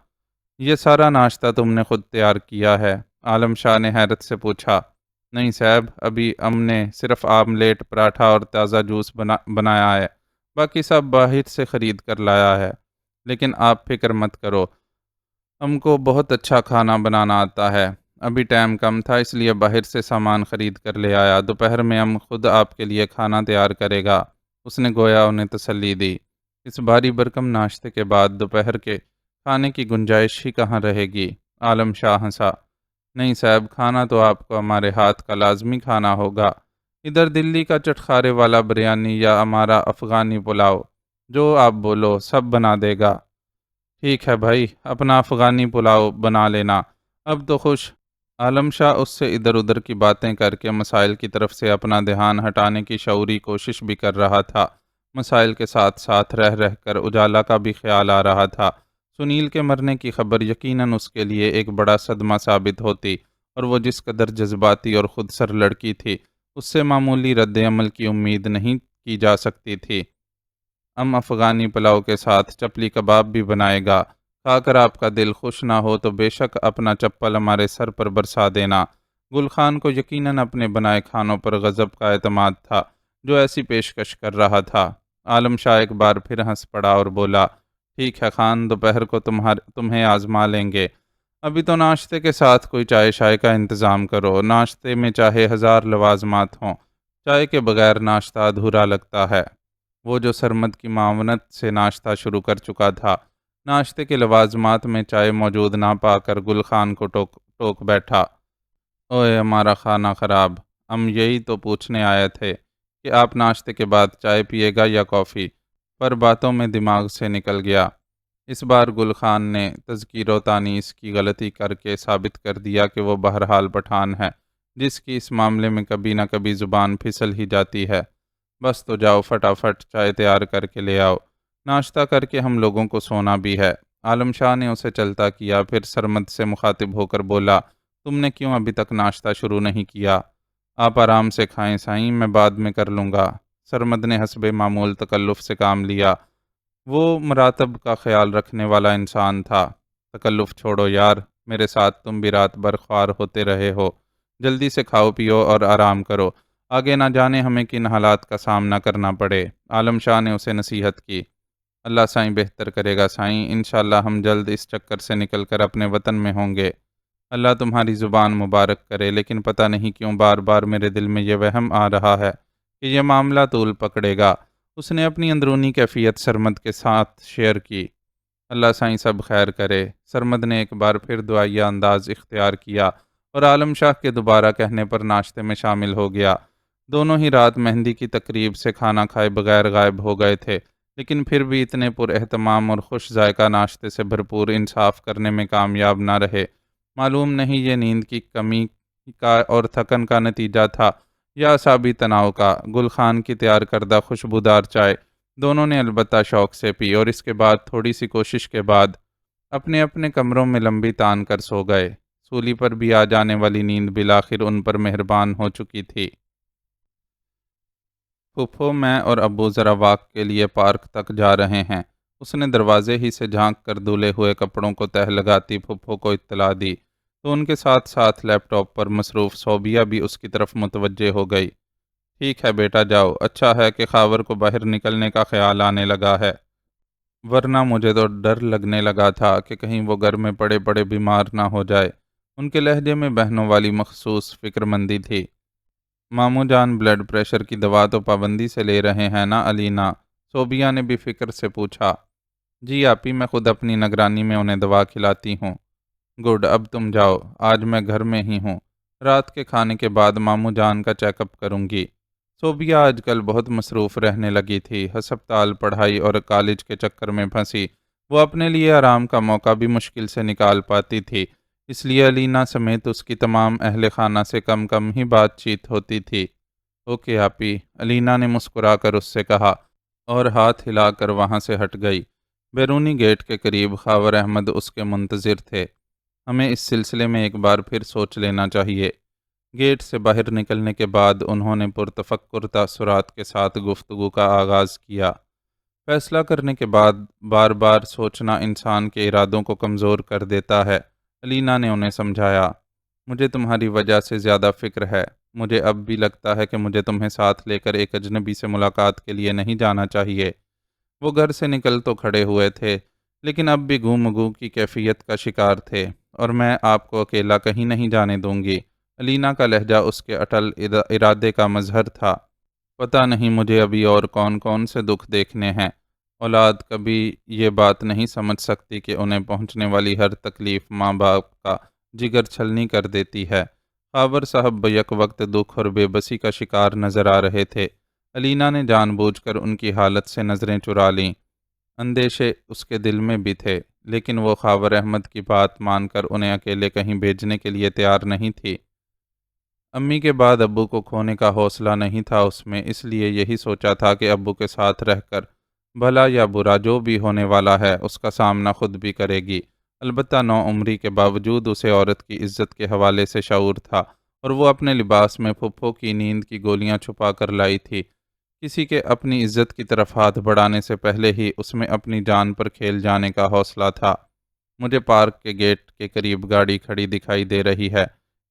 یہ سارا ناشتہ تم نے خود تیار کیا ہے؟ عالم شاہ نے حیرت سے پوچھا۔ نہیں صاحب، ابھی ہم نے صرف آملیٹ، پراٹھا اور تازہ جوس بنایا ہے، باقی سب باہر سے خرید کر لایا ہے۔ لیکن آپ فکر مت کرو، ہم کو بہت اچھا کھانا بنانا آتا ہے۔ ابھی ٹائم کم تھا اس لیے باہر سے سامان خرید کر لے آیا، دوپہر میں ہم خود آپ کے لیے کھانا تیار کرے گا۔ اس نے گویا انہیں تسلی دی۔ اس بھاری بھرکم ناشتے کے بعد دوپہر کے کھانے کی گنجائش ہی کہاں رہے گی؟ عالم شاہ ہنسا۔ نہیں صاحب، کھانا تو آپ کو ہمارے ہاتھ کا لازمی کھانا ہوگا۔ ادھر دلی کا چٹخارے والا بریانی یا ہمارا افغانی پلاؤ، جو آپ بولو سب بنا دے گا۔ ٹھیک ہے بھائی، اپنا افغانی پلاؤ بنا لینا، اب تو خوش۔ عالم شاہ اس سے ادھر ادھر کی باتیں کر کے مسائل کی طرف سے اپنا دھیان ہٹانے کی شعوری کوشش بھی کر رہا تھا۔ مسائل کے ساتھ ساتھ رہ رہ کر اجالا کا بھی خیال آ رہا تھا۔ سنیل کے مرنے کی خبر یقیناً اس کے لیے ایک بڑا صدمہ ثابت ہوتی، اور وہ جس قدر جذباتی اور خود سر لڑکی تھی، اس سے معمولی رد عمل کی امید نہیں کی جا سکتی تھی۔ افغانی پلاؤ کے ساتھ چپلی کباب بھی بنائے گا، کھا کر آپ کا دل خوش نہ ہو تو بے شک اپنا چپل ہمارے سر پر برسا دینا۔ گل خان کو یقیناً اپنے بنائے کھانوں پر غضب کا اعتماد تھا جو ایسی پیشکش کر رہا تھا۔ عالم شاہ ایک بار پھر ہنس پڑا اور بولا، ٹھیک ہے خان، دوپہر کو تمہیں آزما لیں گے۔ ابھی تو ناشتے کے ساتھ کوئی چائے شائے کا انتظام کرو، ناشتے میں چاہے 1000 لوازمات ہوں، چائے کے بغیر ناشتہ ادھورا لگتا ہے۔ وہ جو سرمد کی معاونت سے ناشتہ شروع کر چکا تھا، ناشتے کے لوازمات میں چائے موجود نہ پا کر گل خان کو ٹوک بیٹھا۔ اوئے ہمارا کھانا خراب، ہم یہی تو پوچھنے آئے تھے کہ آپ ناشتے کے بعد چائے پیے گا یا کافی، پر باتوں میں دماغ سے نکل گیا۔ اس بار گل خان نے تذکیر و تانیث کی غلطی کر کے ثابت کر دیا کہ وہ بہرحال پٹھان ہے جس کی اس معاملے میں کبھی نہ کبھی زبان پھسل ہی جاتی ہے۔ بس تو جاؤ فٹافٹ چائے تیار کر کے لے آؤ، ناشتہ کر کے ہم لوگوں کو سونا بھی ہے۔ عالم شاہ نے اسے چلتا کیا، پھر سرمد سے مخاطب ہو کر بولا، تم نے کیوں ابھی تک ناشتہ شروع نہیں کیا؟ آپ آرام سے کھائیں سائیں، میں بعد میں کر لوں گا۔ سرمد نے حسب معمول تکلف سے کام لیا۔ وہ مراتب کا خیال رکھنے والا انسان تھا۔ تکلف چھوڑو یار، میرے ساتھ تم بھی رات بھر خوار ہوتے رہے ہو، جلدی سے کھاؤ پیو اور آرام کرو، آگے نہ جانے ہمیں کن حالات کا سامنا کرنا پڑے۔ عالم شاہ نے اسے نصیحت کی۔ اللہ سائیں بہتر کرے گا سائیں، انشاءاللہ ہم جلد اس چکر سے نکل کر اپنے وطن میں ہوں گے۔ اللہ تمہاری زبان مبارک کرے، لیکن پتہ نہیں کیوں بار بار میرے دل میں یہ وہم آ رہا ہے کہ یہ معاملہ طول پکڑے گا۔ اس نے اپنی اندرونی کیفیت سرمد کے ساتھ شیئر کی۔ اللہ سائیں سب خیر کرے۔ سرمد نے ایک بار پھر دعائیہ انداز اختیار کیا اور عالم شاہ کے دوبارہ کہنے پر ناشتے میں شامل ہو گیا۔ دونوں ہی رات مہندی کی تقریب سے کھانا کھائے بغیر غائب ہو گئے تھے، لیکن پھر بھی اتنے پر اہتمام اور خوش ذائقہ ناشتے سے بھرپور انصاف کرنے میں کامیاب نہ رہے۔ معلوم نہیں یہ نیند کی کمی کا اور تھکن کا نتیجہ تھا یا اعصابی تناؤ کا۔ گل خان کی تیار کردہ خوشبودار چائے دونوں نے البتہ شوق سے پی اور اس کے بعد تھوڑی سی کوشش کے بعد اپنے اپنے کمروں میں لمبی تان کر سو گئے۔ سولی پر بھی آ جانے والی نیند بالآخر ان پر مہربان ہو چکی تھی۔ پھپھو، میں اور ابو ذرا واک کے لیے پارک تک جا رہے ہیں۔ اس نے دروازے ہی سے جھانک کر دھلے ہوئے کپڑوں کو تہہ لگاتی پھپھو کو اطلاع دی۔ تو ان کے ساتھ ساتھ لیپ ٹاپ پر مصروف صوبیہ بھی اس کی طرف متوجہ ہو گئی۔ ٹھیک ہے بیٹا جاؤ، اچھا ہے کہ خاور کو باہر نکلنے کا خیال آنے لگا ہے، ورنہ مجھے تو ڈر لگنے لگا تھا کہ کہیں وہ گھر میں پڑے پڑے بیمار نہ ہو جائے۔ ان کے لہجے میں بہنوں والی مخصوص فکر مندی تھی۔ ماموں جان بلڈ پریشر کی دوا تو پابندی سے لے رہے ہیں نا علینا؟ صوبیہ نے بھی فکر سے پوچھا۔ جی آپی، میں خود اپنی نگرانی میں انہیں دوا کھلاتی ہوں۔ گڈ، اب تم جاؤ، آج میں گھر میں ہی ہوں، رات کے کھانے کے بعد ماموں جان کا چیک اپ کروں گی۔ صوبیہ آج کل بہت مصروف رہنے لگی تھی، ہسپتال، پڑھائی اور کالج کے چکر میں پھنسی وہ اپنے لیے آرام کا موقع بھی مشکل سے نکال پاتی تھی، اس لیے علینا سمیت اس کی تمام اہل خانہ سے کم کم ہی بات چیت ہوتی تھی۔ اوکے آپی، علینا نے مسکرا کر اس سے کہا اور ہاتھ ہلا کر وہاں سے ہٹ گئی۔ بیرونی گیٹ کے قریب خاور احمد اس کے منتظر تھے۔ ہمیں اس سلسلے میں ایک بار پھر سوچ لینا چاہیے۔ گیٹ سے باہر نکلنے کے بعد انہوں نے پرتفکر تاثرات کے ساتھ گفتگو کا آغاز کیا۔ فیصلہ کرنے کے بعد بار بار سوچنا انسان کے ارادوں کو کمزور کر دیتا ہے، علینا نے انہیں سمجھایا۔ مجھے تمہاری وجہ سے زیادہ فکر ہے۔ مجھے اب بھی لگتا ہے کہ مجھے تمہیں ساتھ لے کر ایک اجنبی سے ملاقات کے لیے نہیں جانا چاہیے۔ وہ گھر سے نکل تو کھڑے ہوئے تھے، لیکن اب بھی گم گم کی کیفیت کا شکار تھے۔ اور میں آپ کو اکیلا کہیں نہیں جانے دوں گی۔ علینا کا لہجہ اس کے اٹل ارادے کا مظہر تھا۔ پتہ نہیں مجھے ابھی اور کون کون سے دکھ دیکھنے ہیں۔ اولاد کبھی یہ بات نہیں سمجھ سکتی کہ انہیں پہنچنے والی ہر تکلیف ماں باپ کا جگر چھلنی کر دیتی ہے۔ خاور صاحب بیک وقت دکھ اور بے بسی کا شکار نظر آ رہے تھے۔ علینا نے جان بوجھ کر ان کی حالت سے نظریں چرا لیں۔ اندیشے اس کے دل میں بھی تھے، لیکن وہ خاور احمد کی بات مان کر انہیں اکیلے کہیں بھیجنے کے لیے تیار نہیں تھی۔ امی کے بعد ابو کو کھونے کا حوصلہ نہیں تھا اس میں، اس لیے یہی سوچا تھا کہ ابو کے ساتھ رہ کر بھلا یا برا جو بھی ہونے والا ہے اس کا سامنا خود بھی کرے گی۔ البتہ نو عمری کے باوجود اسے عورت کی عزت کے حوالے سے شعور تھا، اور وہ اپنے لباس میں پھپھو کی نیند کی گولیاں چھپا کر لائی تھی۔ کسی کے اپنی عزت کی طرف ہاتھ بڑھانے سے پہلے ہی اس میں اپنی جان پر کھیل جانے کا حوصلہ تھا۔ مجھے پارک کے گیٹ کے قریب گاڑی کھڑی دکھائی دے رہی ہے،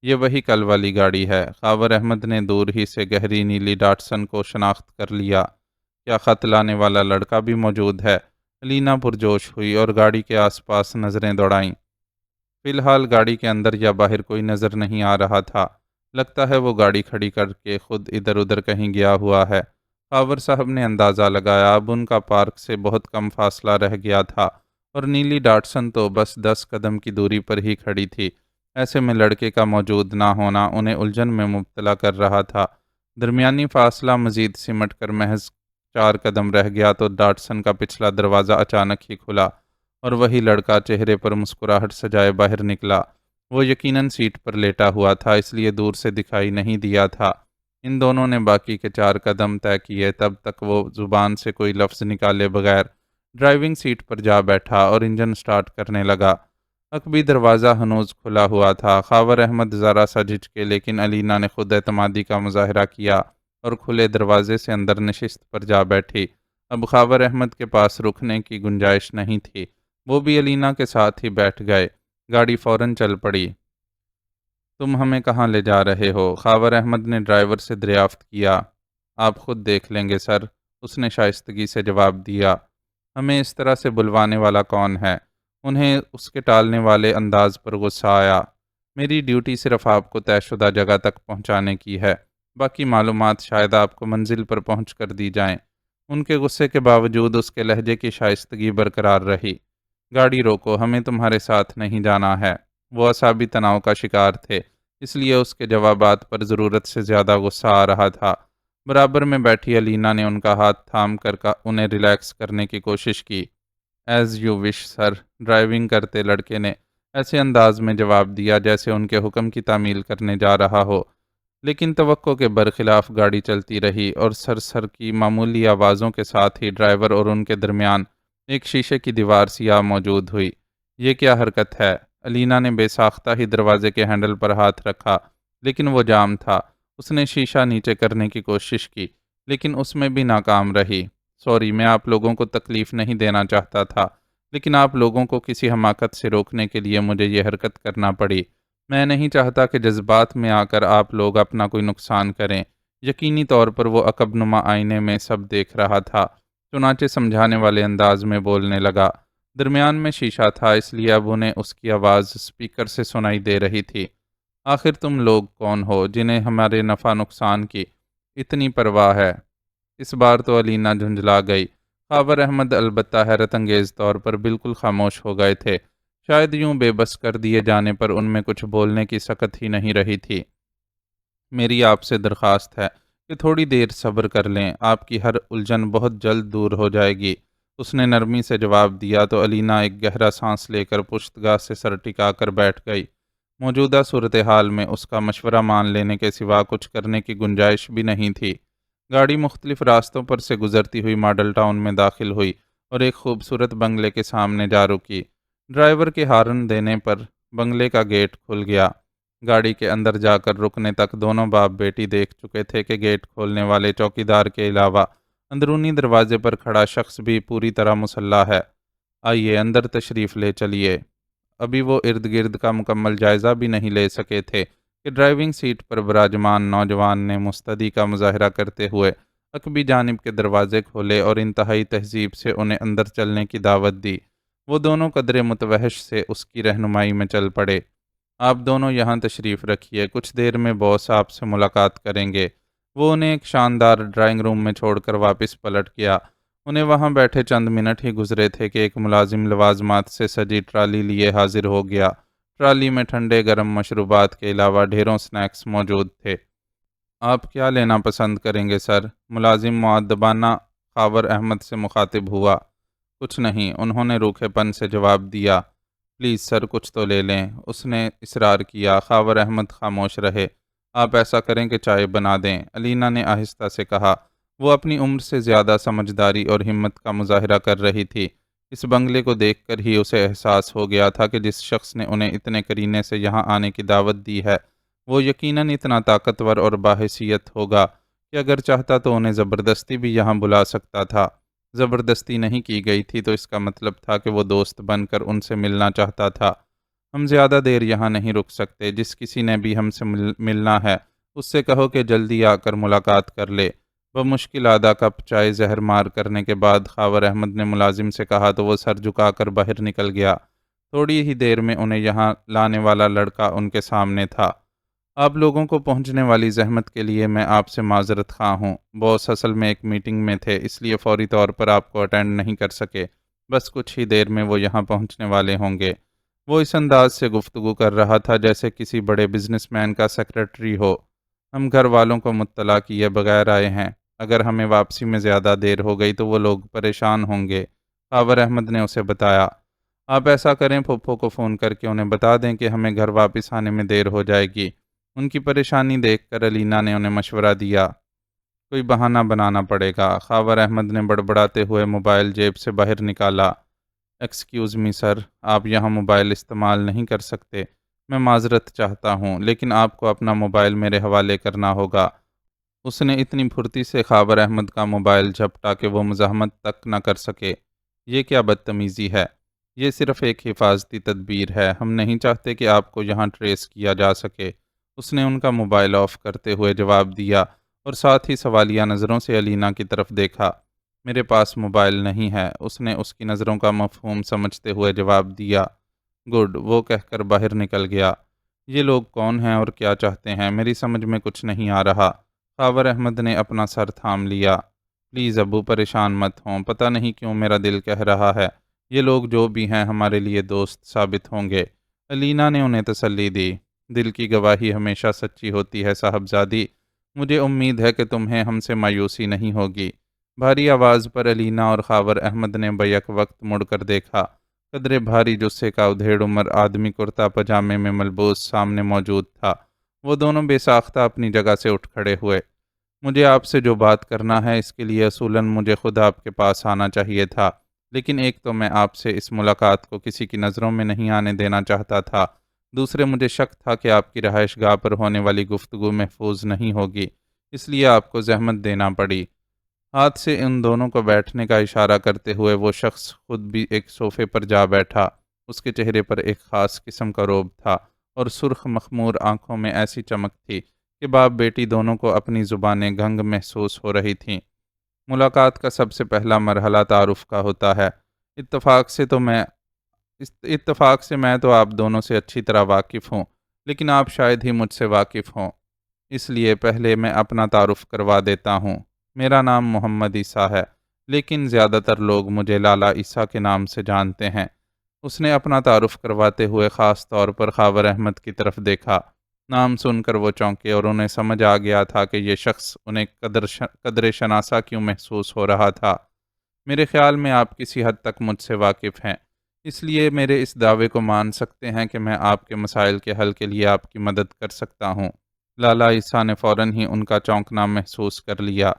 یہ وہی کل والی گاڑی ہے۔ خاور احمد نے دور ہی سے گہری نیلی ڈاٹسن کو شناخت کر لیا۔ کیا خط لانے والا لڑکا بھی موجود ہے؟ علینا پرجوش ہوئی اور گاڑی کے آس پاس نظریں دوڑائیں۔ فی الحال گاڑی کے اندر یا باہر کوئی نظر نہیں آ رہا تھا، لگتا ہے وہ گاڑی کھڑی کر کے خود ادھر ادھر کہیں گیا ہوا ہے۔ خاور صاحب نے اندازہ لگایا اب ان کا پارک سے بہت کم فاصلہ رہ گیا تھا، اور نیلی ڈاٹسن تو بس 10 قدم کی دوری پر ہی کھڑی تھی۔ ایسے میں لڑکے کا موجود نہ ہونا انہیں الجھن میں مبتلا کر رہا تھا۔ درمیانی فاصلہ مزید سمٹ کر محض 4 قدم رہ گیا تو ڈاٹسن کا پچھلا دروازہ اچانک ہی کھلا اور وہی لڑکا چہرے پر مسکراہٹ سجائے باہر نکلا۔ وہ یقیناً سیٹ پر لیٹا ہوا تھا، اس لیے دور سے دکھائی نہیں دیا تھا۔ ان دونوں نے باقی کے 4 قدم طے کیے، تب تک وہ زبان سے کوئی لفظ نکالے بغیر ڈرائیونگ سیٹ پر جا بیٹھا اور انجن سٹارٹ کرنے لگا۔ عقبی دروازہ ہنوز کھلا ہوا تھا۔ خاور احمد ذرا سا جھجکے، لیکن علینا نے خود اعتمادی کا مظاہرہ کیا اور کھلے دروازے سے اندر نشست پر جا بیٹھی۔ اب خاور احمد کے پاس رکنے کی گنجائش نہیں تھی، وہ بھی علینا کے ساتھ ہی بیٹھ گئے۔ گاڑی فوراً چل پڑی۔ تم ہمیں کہاں لے جا رہے ہو؟ خاور احمد نے ڈرائیور سے دریافت کیا۔ آپ خود دیکھ لیں گے سر، اس نے شائستگی سے جواب دیا۔ ہمیں اس طرح سے بلوانے والا کون ہے؟ انہیں اس کے ٹالنے والے انداز پر غصہ آیا۔ میری ڈیوٹی صرف آپ کو طے شدہ جگہ تک پہنچانے کی ہے، باقی معلومات شاید آپ کو منزل پر پہنچ کر دی جائیں۔ ان کے غصے کے باوجود اس کے لہجے کی شائستگی برقرار رہی۔ گاڑی روکو، ہمیں تمہارے ساتھ نہیں جانا ہے۔ وہ اعصابی تناؤ کا شکار تھے، اس لیے اس کے جوابات پر ضرورت سے زیادہ غصہ آ رہا تھا۔ برابر میں بیٹھی علینا نے ان کا ہاتھ تھام کر انہیں ریلیکس کرنے کی کوشش کی۔ As you wish sir, driving کرتے لڑکے نے ایسے انداز میں جواب دیا جیسے ان کے حکم کی تعمیل کرنے جا رہا ہو، لیکن توقع کے برخلاف گاڑی چلتی رہی اور سر کی معمولی آوازوں کے ساتھ ہی ڈرائیور اور ان کے درمیان ایک شیشے کی دیوار سیاہ موجود ہوئی۔ یہ کیا حرکت ہے؟ علینا نے بے ساختہ ہی دروازے کے ہینڈل پر ہاتھ رکھا، لیکن وہ جام تھا۔ اس نے شیشہ نیچے کرنے کی کوشش کی، لیکن اس میں بھی ناکام رہی۔ سوری، میں آپ لوگوں کو تکلیف نہیں دینا چاہتا تھا، لیکن آپ لوگوں کو کسی حماقت سے روکنے کے لیے مجھے یہ حرکت کرنا پڑی۔ میں نہیں چاہتا کہ جذبات میں آ کر آپ لوگ اپنا کوئی نقصان کریں۔ یقینی طور پر وہ عقب نما آئینے میں سب دیکھ رہا تھا، چنانچہ سمجھانے والے انداز میں بولنے لگا۔ درمیان میں شیشہ تھا، اس لیے اب انہیں اس کی آواز اسپیکر سے سنائی دے رہی تھی۔ آخر تم لوگ کون ہو جنہیں ہمارے نفع نقصان کی اتنی پرواہ ہے؟ اس بار تو علینا جھنجھلا گئی۔ خاور احمد البتہ حیرت انگیز طور پر بالکل خاموش ہو گئے تھے۔ شاید یوں بے بس کر دیے جانے پر ان میں کچھ بولنے کی سکت ہی نہیں رہی تھی۔ میری آپ سے درخواست ہے کہ تھوڑی دیر صبر کر لیں، آپ کی ہر الجھن بہت جلد دور ہو جائے گی۔ اس نے نرمی سے جواب دیا تو علینا ایک گہرا سانس لے کر پشتگاہ سے سر ٹکا کر بیٹھ گئی۔ موجودہ صورتحال میں اس کا مشورہ مان لینے کے سوا کچھ کرنے کی گنجائش بھی نہیں تھی۔ گاڑی مختلف راستوں پر سے گزرتی ہوئی ماڈل ٹاؤن میں داخل ہوئی اور ایک خوبصورت بنگلے کے سامنے جا رکی۔ ڈرائیور کے ہارن دینے پر بنگلے کا گیٹ کھل گیا۔ گاڑی کے اندر جا کر رکنے تک دونوں باپ بیٹی دیکھ چکے تھے کہ گیٹ کھولنے والے چوکیدار کے علاوہ اندرونی دروازے پر کھڑا شخص بھی پوری طرح مسلح ہے۔ آئیے اندر تشریف لے چلیے۔ ابھی وہ ارد گرد کا مکمل جائزہ بھی نہیں لے سکے تھے کہ ڈرائیونگ سیٹ پر براجمان نوجوان نے مستعدی کا مظاہرہ کرتے ہوئے عقبی جانب کے دروازے کھولے اور انتہائی تہذیب سے انہیں اندر چلنے کی دعوت دی۔ وہ دونوں قدرے متوحش سے اس کی رہنمائی میں چل پڑے۔ آپ دونوں یہاں تشریف رکھیے، کچھ دیر میں باس آپ سے ملاقات کریں گے۔ وہ انہیں ایک شاندار ڈرائنگ روم میں چھوڑ کر واپس پلٹ گیا۔ انہیں وہاں بیٹھے چند منٹ ہی گزرے تھے کہ ایک ملازم لوازمات سے سجی ٹرالی لیے حاضر ہو گیا۔ ٹرالی میں ٹھنڈے گرم مشروبات کے علاوہ ڈھیروں سنیکس موجود تھے۔ آپ کیا لینا پسند کریں گے سر؟ ملازم مؤدبانہ خاور احمد سے مخاطب ہوا۔ کچھ نہیں، انہوں نے روکھے پن سے جواب دیا۔ پلیز سر کچھ تو لے لیں، اس نے اصرار کیا۔ خاور احمد خاموش رہے۔ آپ ایسا کریں کہ چائے بنا دیں، علینا نے آہستہ سے کہا۔ وہ اپنی عمر سے زیادہ سمجھداری اور ہمت کا مظاہرہ کر رہی تھی۔ اس بنگلے کو دیکھ کر ہی اسے احساس ہو گیا تھا کہ جس شخص نے انہیں اتنے قرینے سے یہاں آنے کی دعوت دی ہے وہ یقیناً اتنا طاقتور اور باحیثیت ہوگا کہ اگر چاہتا تو انہیں زبردستی بھی یہاں بلا سکتا تھا۔ زبردستی نہیں کی گئی تھی تو اس کا مطلب تھا کہ وہ دوست بن کر ان سے ملنا چاہتا تھا۔ ہم زیادہ دیر یہاں نہیں رک سکتے، جس کسی نے بھی ہم سے ملنا ہے اس سے کہو کہ جلدی آ کر ملاقات کر لے۔ بمشکل آدھا کپ چائے زہر مار کرنے کے بعد خاور احمد نے ملازم سے کہا تو وہ سر جھکا کر باہر نکل گیا۔ تھوڑی ہی دیر میں انہیں یہاں لانے والا لڑکا ان کے سامنے تھا۔ آپ لوگوں کو پہنچنے والی زحمت کے لیے میں آپ سے معذرت خواہ ہوں۔ باس اصل میں ایک میٹنگ میں تھے، اس لیے فوری طور پر آپ کو اٹینڈ نہیں کر سکے۔ بس کچھ ہی دیر میں وہ یہاں پہنچنے والے ہوں گے۔ وہ اس انداز سے گفتگو کر رہا تھا جیسے کسی بڑے بزنس مین کا سیکرٹری ہو۔ ہم گھر والوں کو مطلع کیے بغیر آئے ہیں، اگر ہمیں واپسی میں زیادہ دیر ہو گئی تو وہ لوگ پریشان ہوں گے، خاور احمد نے اسے بتایا۔ آپ ایسا کریں، پھپھو کو فون کر کے انہیں بتا دیں کہ ہمیں گھر واپس آنے میں دیر ہو جائے گی۔ ان کی پریشانی دیکھ کر علینا نے انہیں مشورہ دیا۔ کوئی بہانہ بنانا پڑے گا۔ خاور احمد نے بڑبڑاتے ہوئے موبائل جیب سے باہر نکالا۔ ایکسکیوز می سر، آپ یہاں موبائل استعمال نہیں کر سکتے۔ میں معذرت چاہتا ہوں لیکن آپ کو اپنا موبائل میرے حوالے کرنا ہوگا۔ اس نے اتنی پھرتی سے خاور احمد کا موبائل جھپٹا کہ وہ مزاحمت تک نہ کر سکے۔ یہ کیا بدتمیزی ہے؟ یہ صرف ایک حفاظتی تدبیر ہے، ہم نہیں چاہتے کہ آپ کو یہاں ٹریس کیا جا سکے۔ اس نے ان کا موبائل آف کرتے ہوئے جواب دیا اور ساتھ ہی سوالیہ نظروں سے علینا کی طرف دیکھا۔ میرے پاس موبائل نہیں ہے، اس نے اس کی نظروں کا مفہوم سمجھتے ہوئے جواب دیا۔ گڈ، وہ کہہ کر باہر نکل گیا۔ یہ لوگ کون ہیں اور کیا چاہتے ہیں؟ میری سمجھ میں کچھ نہیں آ رہا۔ خاور احمد نے اپنا سر تھام لیا۔ پلیز ابو پریشان مت ہوں، پتہ نہیں کیوں میرا دل کہہ رہا ہے یہ لوگ جو بھی ہیں ہمارے لیے دوست ثابت ہوں گے۔ علینا نے انہیں تسلی دی۔ دل کی گواہی ہمیشہ سچی ہوتی ہے صاحبزادی، مجھے امید ہے کہ تمہیں ہم سے مایوسی نہیں ہوگی۔ بھاری آواز پر علینا اور خاور احمد نے بیک وقت مڑ کر دیکھا۔ قدرے بھاری جثے کا ادھیڑ عمر آدمی کرتا پاجامے میں ملبوس سامنے موجود تھا۔ وہ دونوں بے ساختہ اپنی جگہ سے اٹھ کھڑے ہوئے۔ مجھے آپ سے جو بات کرنا ہے اس کے لیے اصولاً مجھے خود آپ کے پاس آنا چاہیے تھا، لیکن ایک تو میں آپ سے اس ملاقات کو کسی کی نظروں میں نہیں آنے دینا چاہتا تھا، دوسرے مجھے شک تھا کہ آپ کی رہائش گاہ پر ہونے والی گفتگو محفوظ نہیں ہوگی، اس لیے آپ کو زحمت دینا پڑی۔ ہاتھ سے ان دونوں کو بیٹھنے کا اشارہ کرتے ہوئے وہ شخص خود بھی ایک صوفے پر جا بیٹھا۔ اس کے چہرے پر ایک خاص قسم کا رعب تھا اور سرخ مخمور آنکھوں میں ایسی چمک تھی کہ باپ بیٹی دونوں کو اپنی زبانیں گنگ محسوس ہو رہی تھیں۔ ملاقات کا سب سے پہلا مرحلہ تعارف کا ہوتا ہے۔ اتفاق سے تو میں اتفاق سے میں تو آپ دونوں سے اچھی طرح واقف ہوں، لیکن آپ شاید ہی مجھ سے واقف ہوں، اس لیے پہلے میں اپنا تعارف کروا دیتا ہوں۔ میرا نام محمد عیسیٰ ہے، لیکن زیادہ تر لوگ مجھے لالا عیسیٰ کے نام سے جانتے ہیں۔ اس نے اپنا تعارف کرواتے ہوئے خاص طور پر خاور احمد کی طرف دیکھا۔ نام سن کر وہ چونکے اور انہیں سمجھ آ گیا تھا کہ یہ شخص انہیں قدر شناسا کیوں محسوس ہو رہا تھا۔ میرے خیال میں آپ کسی حد تک مجھ سے واقف ہیں، اس لیے میرے اس دعوے کو مان سکتے ہیں کہ میں آپ کے مسائل کے حل کے لیے آپ کی مدد کر سکتا ہوں۔ لالا عیسیٰ نے فوراً ہی ان کا چونکنا محسوس کر لیا۔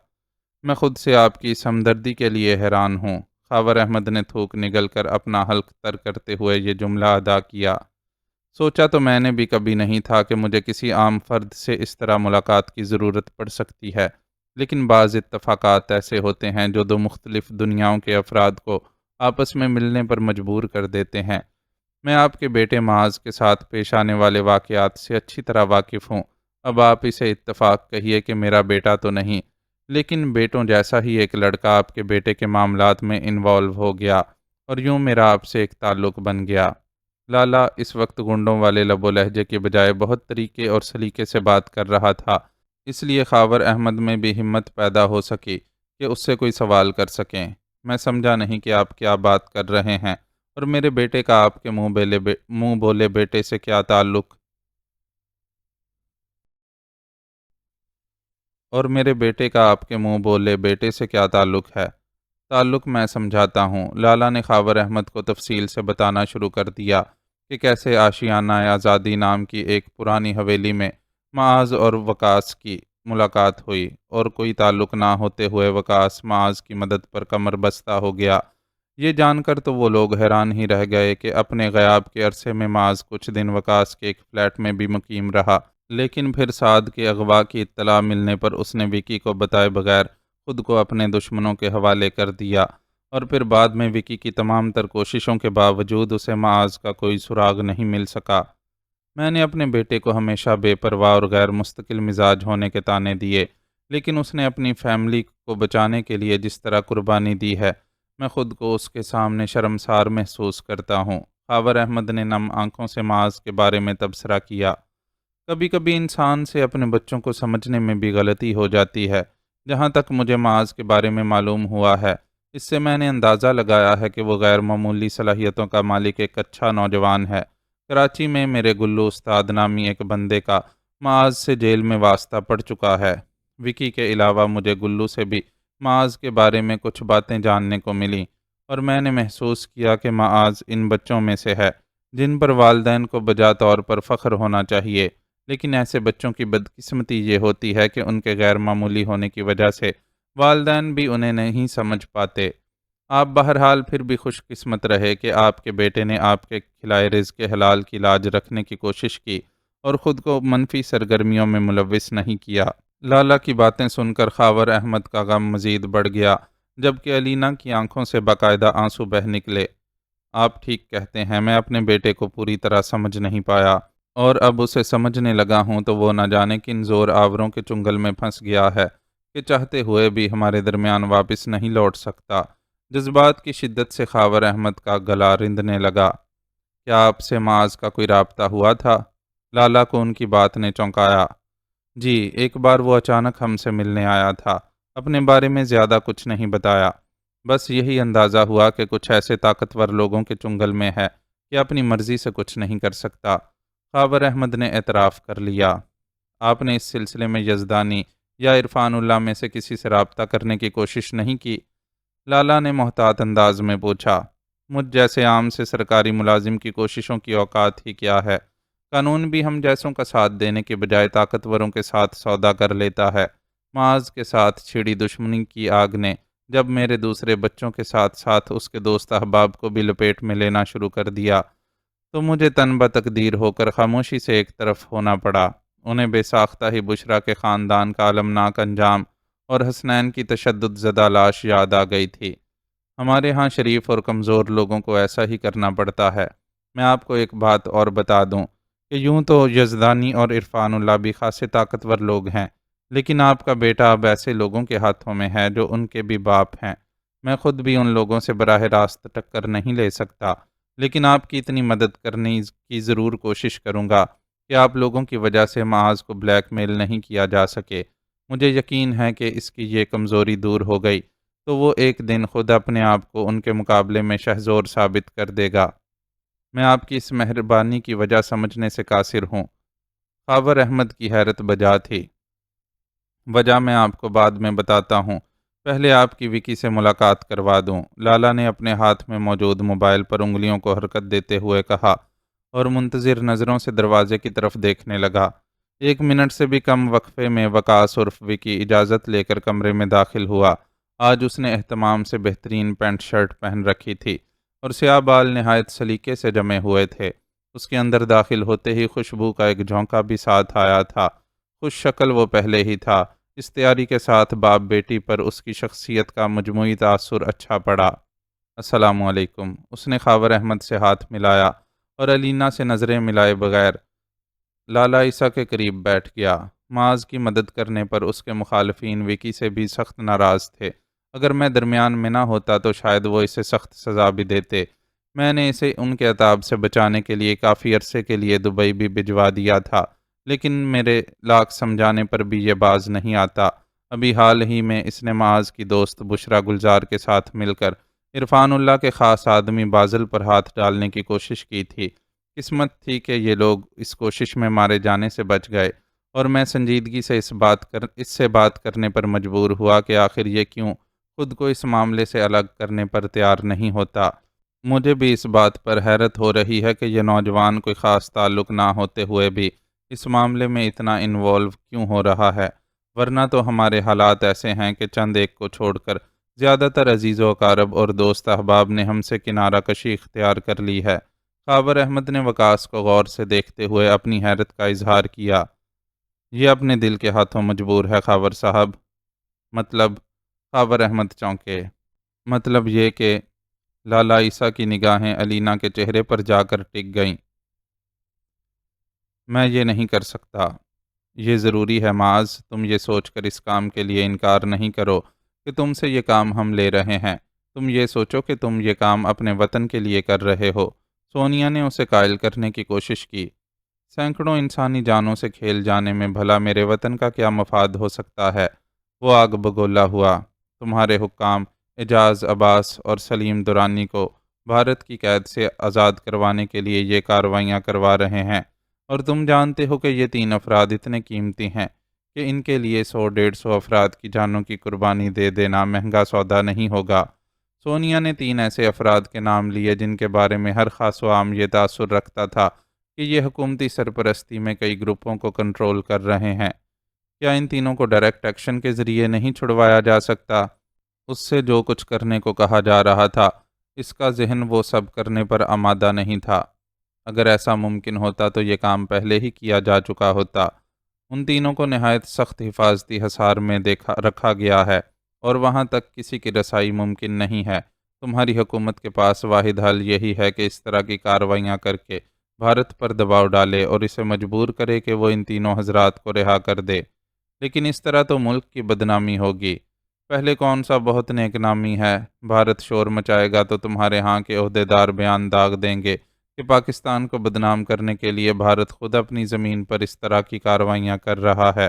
میں خود سے آپ کی اس ہمدردی کے لیے حیران ہوں۔ خاور احمد نے تھوک نگل کر اپنا حلق تر کرتے ہوئے یہ جملہ ادا کیا۔ سوچا تو میں نے بھی کبھی نہیں تھا کہ مجھے کسی عام فرد سے اس طرح ملاقات کی ضرورت پڑ سکتی ہے، لیکن بعض اتفاقات ایسے ہوتے ہیں جو دو مختلف دنیاؤں کے افراد کو آپس میں ملنے پر مجبور کر دیتے ہیں۔ میں آپ کے بیٹے معاذ کے ساتھ پیش آنے والے واقعات سے اچھی طرح واقف ہوں۔ اب آپ اسے اتفاق کہیے کہ میرا بیٹا تو نہیں، لیکن بیٹوں جیسا ہی ایک لڑکا آپ کے بیٹے کے معاملات میں انوالو ہو گیا، اور یوں میرا آپ سے ایک تعلق بن گیا۔ لالا اس وقت گنڈوں والے لب و لہجے کے بجائے بہت طریقے اور سلیقے سے بات کر رہا تھا، اس لیے خاور احمد میں بھی ہمت پیدا ہو سکی کہ اس سے کوئی سوال کر سکیں۔ میں سمجھا نہیں کہ آپ کیا بات کر رہے ہیں، اور میرے بیٹے کا آپ کے منہ بولے بیٹے سے کیا تعلق اور میرے بیٹے کا آپ کے منہ بولے بیٹے سے کیا تعلق ہے؟ تعلق میں سمجھاتا ہوں۔ لالا نے خاور احمد کو تفصیل سے بتانا شروع کر دیا کہ کیسے آشیانہ آزادی نام کی ایک پرانی حویلی میں معاذ اور وقاص کی ملاقات ہوئی، اور کوئی تعلق نہ ہوتے ہوئے وقاص معاذ کی مدد پر کمر بستہ ہو گیا۔ یہ جان کر تو وہ لوگ حیران ہی رہ گئے کہ اپنے غیاب کے عرصے میں معاذ کچھ دن وقاص کے ایک فلیٹ میں بھی مقیم رہا، لیکن پھر سعد کے اغوا کی اطلاع ملنے پر اس نے وکی کو بتائے بغیر خود کو اپنے دشمنوں کے حوالے کر دیا، اور پھر بعد میں وکی کی تمام تر کوششوں کے باوجود اسے معاذ کا کوئی سراغ نہیں مل سکا۔ میں نے اپنے بیٹے کو ہمیشہ بے پرواہ اور غیر مستقل مزاج ہونے کے طعنے دیے، لیکن اس نے اپنی فیملی کو بچانے کے لیے جس طرح قربانی دی ہے، میں خود کو اس کے سامنے شرمسار محسوس کرتا ہوں۔ خاور احمد نے نم آنکھوں سے معاذ کے بارے میں تبصرہ کیا۔ کبھی کبھی انسان سے اپنے بچوں کو سمجھنے میں بھی غلطی ہو جاتی ہے۔ جہاں تک مجھے معاذ کے بارے میں معلوم ہوا ہے، اس سے میں نے اندازہ لگایا ہے کہ وہ غیر معمولی صلاحیتوں کا مالک ایک اچھا نوجوان ہے۔ کراچی میں میرے گلو استاد نامی ایک بندے کا معاذ سے جیل میں واسطہ پڑ چکا ہے۔ وکی کے علاوہ مجھے گلو سے بھی معاذ کے بارے میں کچھ باتیں جاننے کو ملیں، اور میں نے محسوس کیا کہ معاذ ان بچوں میں سے ہے جن پر والدین کو بجا طور پر فخر ہونا چاہیے، لیکن ایسے بچوں کی بدقسمتی یہ ہوتی ہے کہ ان کے غیر معمولی ہونے کی وجہ سے والدین بھی انہیں نہیں سمجھ پاتے۔ آپ بہرحال پھر بھی خوش قسمت رہے کہ آپ کے بیٹے نے آپ کے کھلائے رزق حلال کی لاج رکھنے کی کوشش کی اور خود کو منفی سرگرمیوں میں ملوث نہیں کیا۔ لالا کی باتیں سن کر خاور احمد کا غم مزید بڑھ گیا، جبکہ علینا کی آنکھوں سے باقاعدہ آنسو بہہ نکلے۔ آپ ٹھیک کہتے ہیں، میں اپنے بیٹے کو پوری طرح سمجھ نہیں پایا، اور اب اسے سمجھنے لگا ہوں تو وہ نہ جانے کن زور آوروں کے چنگل میں پھنس گیا ہے کہ چاہتے ہوئے بھی ہمارے درمیان واپس نہیں لوٹ سکتا۔ جذبات کی شدت سے خاور احمد کا گلا رندنے لگا۔ کیا آپ سے معاذ کا کوئی رابطہ ہوا تھا؟ لالا کو ان کی بات نے چونکایا۔ جی، ایک بار وہ اچانک ہم سے ملنے آیا تھا، اپنے بارے میں زیادہ کچھ نہیں بتایا، بس یہی اندازہ ہوا کہ کچھ ایسے طاقتور لوگوں کے چنگل میں ہے کہ اپنی مرضی سے کچھ نہیں کر سکتا۔ خاور احمد نے اعتراف کر لیا۔ آپ نے اس سلسلے میں یزدانی یا عرفان اللہ میں سے کسی سے رابطہ کرنے کی کوشش نہیں کی؟ لالا نے محتاط انداز میں پوچھا۔ مجھ جیسے عام سے سرکاری ملازم کی کوششوں کی اوقات ہی کیا ہے؟ قانون بھی ہم جیسوں کا ساتھ دینے کے بجائے طاقتوروں کے ساتھ سودا کر لیتا ہے۔ معاذ کے ساتھ چھڑی دشمنی کی آگ نے جب میرے دوسرے بچوں کے ساتھ ساتھ اس کے دوست احباب کو بھی لپیٹ میں لینا شروع کر دیا تو مجھے تن بتقدیر ہو کر خاموشی سے ایک طرف ہونا پڑا۔ انہیں بے ساختہ ہی بشرا کے خاندان کا المناک انجام اور حسنین کی تشدد زدہ لاش یاد آ گئی تھی۔ ہمارے ہاں شریف اور کمزور لوگوں کو ایسا ہی کرنا پڑتا ہے۔ میں آپ کو ایک بات اور بتا دوں کہ یوں تو یزدانی اور عرفان اللہ بھی خاصے طاقتور لوگ ہیں، لیکن آپ کا بیٹا اب ایسے لوگوں کے ہاتھوں میں ہے جو ان کے بھی باپ ہیں۔ میں خود بھی ان لوگوں سے براہ راست ٹکر نہیں لے سکتا، لیکن آپ کی اتنی مدد کرنے کی ضرور کوشش کروں گا کہ آپ لوگوں کی وجہ سے معاذ کو بلیک میل نہیں کیا جا سکے۔ مجھے یقین ہے کہ اس کی یہ کمزوری دور ہو گئی تو وہ ایک دن خود اپنے آپ کو ان کے مقابلے میں شہزور ثابت کر دے گا۔ میں آپ کی اس مہربانی کی وجہ سمجھنے سے قاصر ہوں۔ خاور احمد کی حیرت بجا تھی۔ وجہ میں آپ کو بعد میں بتاتا ہوں، پہلے آپ کی وکی سے ملاقات کروا دوں۔ لالا نے اپنے ہاتھ میں موجود موبائل پر انگلیوں کو حرکت دیتے ہوئے کہا اور منتظر نظروں سے دروازے کی طرف دیکھنے لگا۔ 1 منٹ سے بھی کم وقفے میں وقاص عرف وکی اجازت لے کر کمرے میں داخل ہوا۔ آج اس نے اہتمام سے بہترین پینٹ شرٹ پہن رکھی تھی اور سیاہ بال نہایت سلیقے سے جمے ہوئے تھے۔ اس کے اندر داخل ہوتے ہی خوشبو کا ایک جھونکا بھی ساتھ آیا تھا۔ خوش شکل وہ پہلے ہی تھا، اس تیاری کے ساتھ باپ بیٹی پر اس کی شخصیت کا مجموعی تاثر اچھا پڑا۔ السلام علیکم، اس نے خاور احمد سے ہاتھ ملایا اور علینا سے نظریں ملائے بغیر لالا عیسیٰ کے قریب بیٹھ گیا۔ معاذ کی مدد کرنے پر اس کے مخالفین وکی سے بھی سخت ناراض تھے۔ اگر میں درمیان میں نہ ہوتا تو شاید وہ اسے سخت سزا بھی دیتے۔ میں نے اسے ان کے عذاب سے بچانے کے لیے کافی عرصے کے لیے دبئی بھی بھجوا دیا تھا، لیکن میرے لاکھ سمجھانے پر بھی یہ باز نہیں آتا۔ ابھی حال ہی میں اس نے معاذ کی دوست بشرا گلزار کے ساتھ مل کر عرفان اللہ کے خاص آدمی بازل پر ہاتھ ڈالنے کی کوشش کی تھی۔ قسمت تھی کہ یہ لوگ اس کوشش میں مارے جانے سے بچ گئے، اور میں سنجیدگی سے اس سے بات کرنے پر مجبور ہوا کہ آخر یہ کیوں خود کو اس معاملے سے الگ کرنے پر تیار نہیں ہوتا۔ مجھے بھی اس بات پر حیرت ہو رہی ہے کہ یہ نوجوان کوئی خاص تعلق نہ ہوتے ہوئے بھی اس معاملے میں اتنا انوالو کیوں ہو رہا ہے، ورنہ تو ہمارے حالات ایسے ہیں کہ چند ایک کو چھوڑ کر زیادہ تر عزیز و اقارب اور دوست احباب نے ہم سے کنارہ کشی اختیار کر لی ہے۔ خاور احمد نے وقاص کو غور سے دیکھتے ہوئے اپنی حیرت کا اظہار کیا۔ یہ اپنے دل کے ہاتھوں مجبور ہے خاور صاحب۔ مطلب؟ خاور احمد چونکے۔ مطلب یہ کہ لالا عیسیٰ کی نگاہیں علینا کے چہرے پر جا کر ٹک گئیں۔ میں یہ نہیں کر سکتا۔ یہ ضروری ہے معاذ، تم یہ سوچ کر اس کام کے لیے انکار نہیں کرو کہ تم سے یہ کام ہم لے رہے ہیں۔ تم یہ سوچو کہ تم یہ کام اپنے وطن کے لیے کر رہے ہو۔ سونیا نے اسے قائل کرنے کی کوشش کی۔ سینکڑوں انسانی جانوں سے کھیل جانے میں بھلا میرے وطن کا کیا مفاد ہو سکتا ہے؟ وہ آگ بگولا ہوا۔ تمہارے حکام اعجاز عباس اور سلیم درانی کو بھارت کی قید سے آزاد کروانے کے لیے یہ کارروائیاں کروا رہے ہیں، اور تم جانتے ہو کہ یہ 3 افراد اتنے قیمتی ہیں کہ ان کے لیے 100-150 افراد کی جانوں کی قربانی دے دینا مہنگا سودا نہیں ہوگا۔ سونیا نے 3 ایسے افراد کے نام لیے جن کے بارے میں ہر خاص و عام یہ تاثر رکھتا تھا کہ یہ حکومتی سرپرستی میں کئی گروپوں کو کنٹرول کر رہے ہیں۔ کیا ان تینوں کو ڈائریکٹ ایکشن کے ذریعے نہیں چھڑوایا جا سکتا؟ اس سے جو کچھ کرنے کو کہا جا رہا تھا، اس کا ذہن وہ سب کرنے پر آمادہ نہیں تھا۔ اگر ایسا ممکن ہوتا تو یہ کام پہلے ہی کیا جا چکا ہوتا۔ ان تینوں کو نہایت سخت حفاظتی حصار میں رکھا گیا ہے، اور وہاں تک کسی کی رسائی ممکن نہیں ہے۔ تمہاری حکومت کے پاس واحد حل یہی ہے کہ اس طرح کی کارروائیاں کر کے بھارت پر دباؤ ڈالے اور اسے مجبور کرے کہ وہ ان تینوں حضرات کو رہا کر دے۔ لیکن اس طرح تو ملک کی بدنامی ہوگی۔ پہلے کون سا بہت نیک نامی ہے، بھارت شور مچائے گا تو تمہارے ہاں کے عہدیدار بیان داغ دیں گے کہ پاکستان کو بدنام کرنے کے لیے بھارت خود اپنی زمین پر اس طرح کی کارروائیاں کر رہا ہے۔